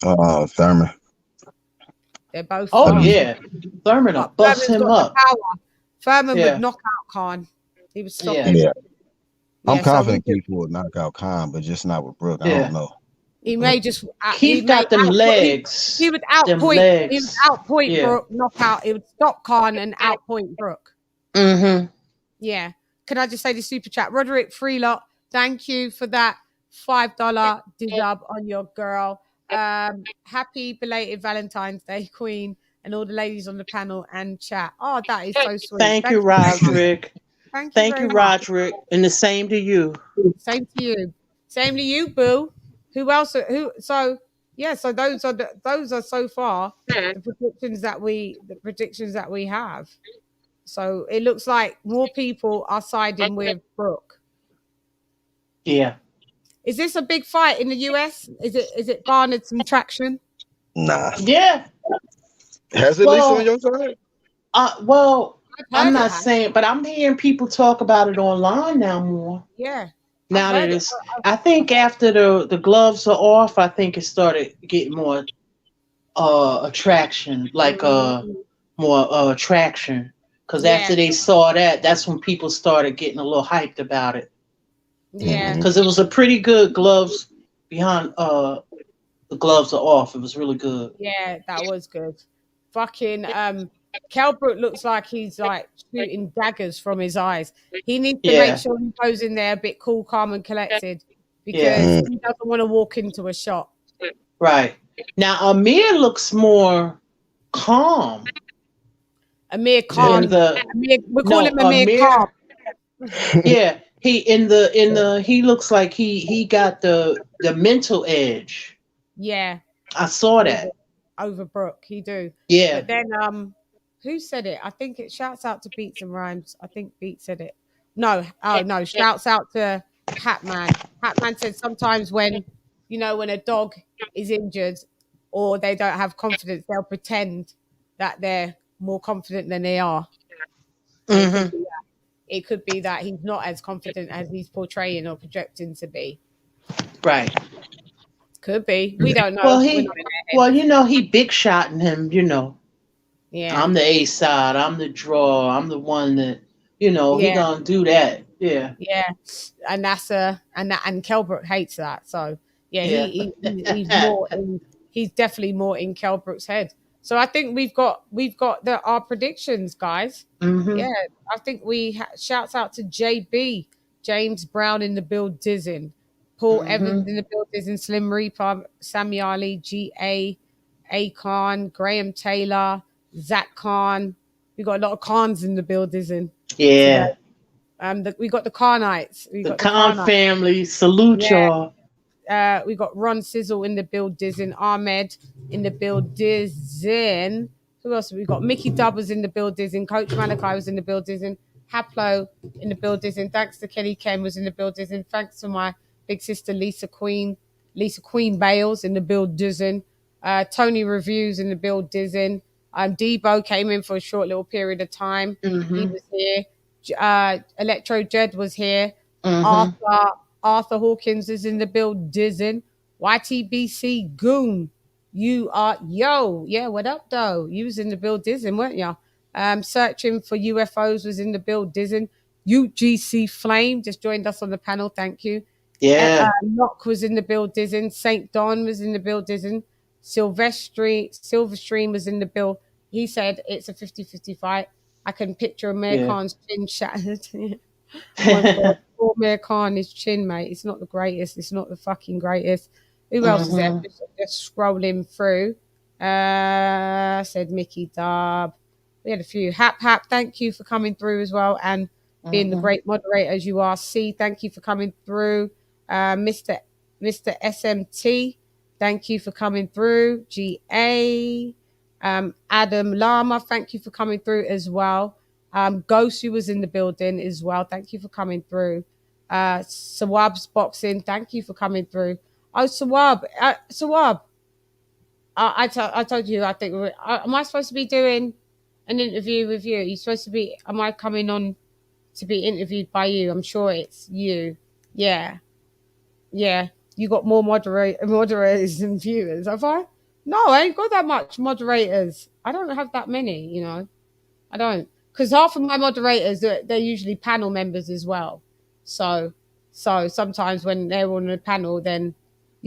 Thurman. They're both. Oh fast. yeah, Thurman will bust Thurman's him got up. the power. Thurman Yeah. would knock out Khan. He would stop Yeah. him. Yeah. I'm Yeah, confident so Keith would knock out Khan, but just not with Brook. I Yeah. don't know. he may just. Keith got them legs. He would Them outpoint. legs. He would outpoint Yeah. Brook, knock out. He would stop Khan and outpoint Brook. Mm-hmm. Yeah. Can I just say the super chat? Roderick Freelot, thank you for that $5 dub on your girl. Happy belated Valentine's Day, Queen, and all the ladies on the panel and chat. Oh, that is so sweet. Thank you, Roderick. Thank you, very much. Roderick. And the same to you. Same to you. Same to you, Boo. Who else? So those are so far the predictions that we have. So it looks like more people are siding with Brook. Yeah. Is this a big fight in the US? Is it garnered some traction? Nah. Yeah. Has it Lisa on your side? Well, I'm not it. saying, but I'm hearing people talk about it online now more. Yeah. Now that it's, I think after the gloves are off, I think it started getting more attraction, like more attraction. Because after they saw that, that's when people started getting a little hyped about it. Yeah. Because it was a pretty good gloves behind the gloves are off. It was really good. Yeah, that was good. Fucking Kell Brook looks like he's like shooting daggers from his eyes. He needs to make sure he goes in there a bit cool, calm, and collected because he doesn't want to walk into a shot. Right. Now Amir looks more calm. Amir Khan. We call him Amir Khan. Yeah, he looks like he got the mental edge. Yeah. I saw that. Over Brook, he do. Yeah. But then who said it? I think it shouts out to Beats and Rhymes. I think Beat said it. No, shouts out to Hatman. Hatman said sometimes when a dog is injured or they don't have confidence, they'll pretend that they're more confident than they are. It could be that he's not as confident as he's portraying or projecting to be. Right. Could be. We don't know. He big shotting him, Yeah. I'm the A side, I'm the draw, I'm the one that, he gonna do that. Yeah. Yeah. And that's and Kell Brook hates that. So he's more he's definitely more in Kell Brook's head. So I think we've got our predictions, guys. Yeah, I think shouts out to JB, James Brown in the build Dizzin, Paul Evans in the build Dizzin, Slim Reaper, Sammy Ali, GA, Akon, Graham Taylor, Zach Khan. We got a lot of Khans in the build Dizzin. Yeah. We got the Kharnites. The Khan family. Salute y'all. We got Ron Sizzle in the build Dizzin, Ahmed in the build Dizzin. Who else? We got Mickey Dubb was in the build Dizzin, Coach Malachi was in the build Dizzin, Haplo in the build Dizzin. Thanks to Kelly Ken was in the build Dizzin. Thanks to my big sister Lisa Queen Bales in the build Dizzin. Tony Reviews in the build Dizzin. Debo came in for a short little period of time. He was here. Electro Jed was here. Arthur Hawkins is in the build Dizzin. YTBC Goon. You are what up though? You was in the build Dizzin, weren't you? Searching for UFOs was in the build Dizzin. UGC Flame just joined us on the panel, thank you. Yeah. Locke was in the build Dizzin. St. Don was in the build Dizzin. Silverstream was in the build. He said it's a 50-50 fight. I can picture Amir Khan's chin shattered. Oh my God. Poor Amir Khan, his chin, mate. It's not the greatest. It's not the fucking greatest. Who else is there? Just scrolling through. Said Mickey Dubb. We had a few. Hap, thank you for coming through as well and being the great moderator as you are. C, thank you for coming through. Mr. SMT, thank you for coming through. GA. Adam Lama, thank you for coming through as well. Ghost, who was in the building as well, thank you for coming through. Sawab's Boxing, thank you for coming through. Oh, Sawab, I told you, I think, am I supposed to be doing an interview with you? Am I coming on to be interviewed by you? I'm sure it's you. Yeah. You got more moderators than viewers, have I? No, I ain't got that much moderators. I don't have that many, I don't. Because half of my moderators, they're usually panel members as well. So sometimes when they're on the panel, then,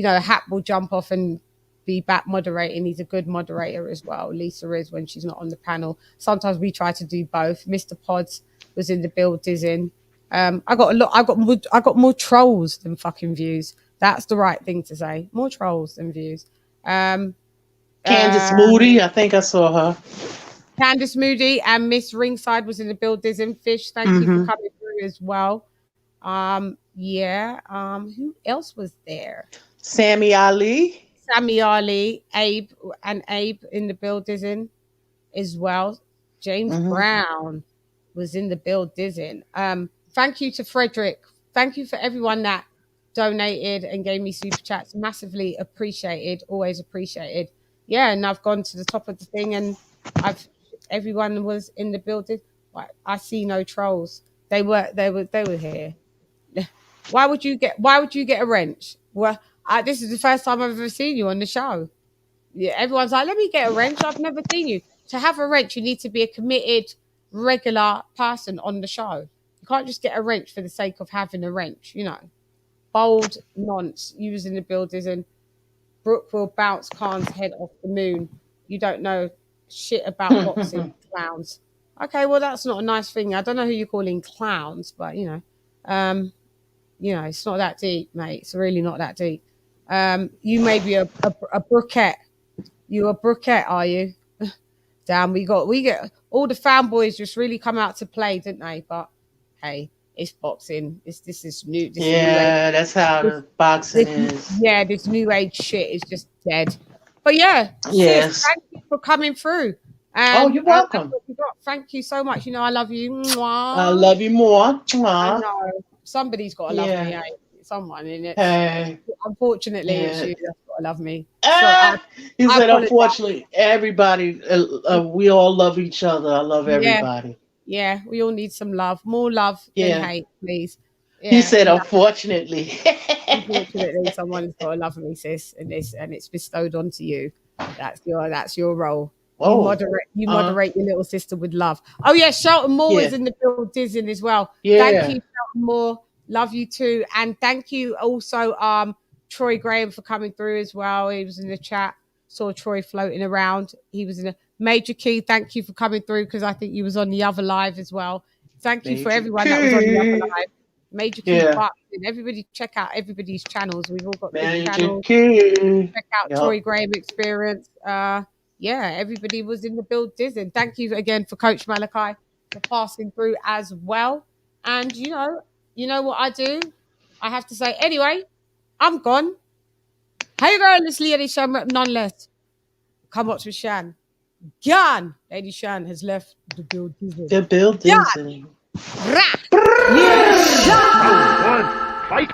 Hap will jump off and be back moderating. He's a good moderator as well. Lisa is when she's not on the panel. Sometimes we try to do both. Mr. Pods was in the build Dizzin. I got more trolls than fucking views. That's the right thing to say. More trolls than views. Candice Moody, I think I saw her. Candice Moody and Miss Ringside was in the build Dizzin. Fish, thank you for coming through as well. Who else was there? Sammy Ali, Abe in the build Dizzin as well. James Brown was in the build Dizzin. Thank you to Frederick. Thank you for everyone that donated and gave me super chats. Massively appreciated. Always appreciated. Yeah, and I've gone to the top of the thing and everyone was in the building. I see no trolls. They were here. Why would you get a wrench? Well, this is the first time I've ever seen you on the show. Yeah, everyone's like, let me get a wrench. I've never seen you. To have a wrench, you need to be a committed, regular person on the show. You can't just get a wrench for the sake of having a wrench, you know. Bold nonce using the builders, and Brooke will bounce Khan's head off the moon. You don't know shit about boxing, clowns. Okay, well, that's not a nice thing. I don't know who you're calling clowns, but you know, it's not that deep, mate. It's really not that deep. You may be a Brookette. You a Brookette, are you? Damn, we get all the fanboys just really come out to play, didn't they? But hey, it's boxing. This is new. This Yeah, that's how the boxing is. Yeah, this new age shit is just dead. But yeah, yes. Sis, thank you for coming through. Oh, you're welcome. Thank you so much. You know, I love you. Mwah. I love you more. Mwah. I know. Somebody's got to love me. Eh? Someone in it. Hey. Unfortunately, it's you that's got to love me. He said, unfortunately, everybody, we all love each other. I love everybody. Yeah, we all need some love. More love than hate, please. Yeah, he said, unfortunately. Unfortunately, someone's got to love me, sis, and it's bestowed onto you. That's your role. Oh, you moderate your little sister with love. Oh yeah, Shelton Moore is in the building as well. Yeah. Thank you, Shelton Moore. Love you too. And thank you also, Troy Graham, for coming through as well. He was in the chat. Saw Troy floating around. He was in a Major Key. Thank you for coming through, because I think you was on the other live as well. Thank you for everyone that was on the other live. Major Key boxing. Everybody check out everybody's channels. We've all got big channels. Check out Troy Graham Experience. Everybody was in the building. Thank you again for Coach Malachi for passing through as well. And you know what I do? I have to say, anyway, I'm gone. Hey girl, it's LadyChann, nonetheless. Come watch with CHANN. Gone. LadyChann has left the building. The building. Fight.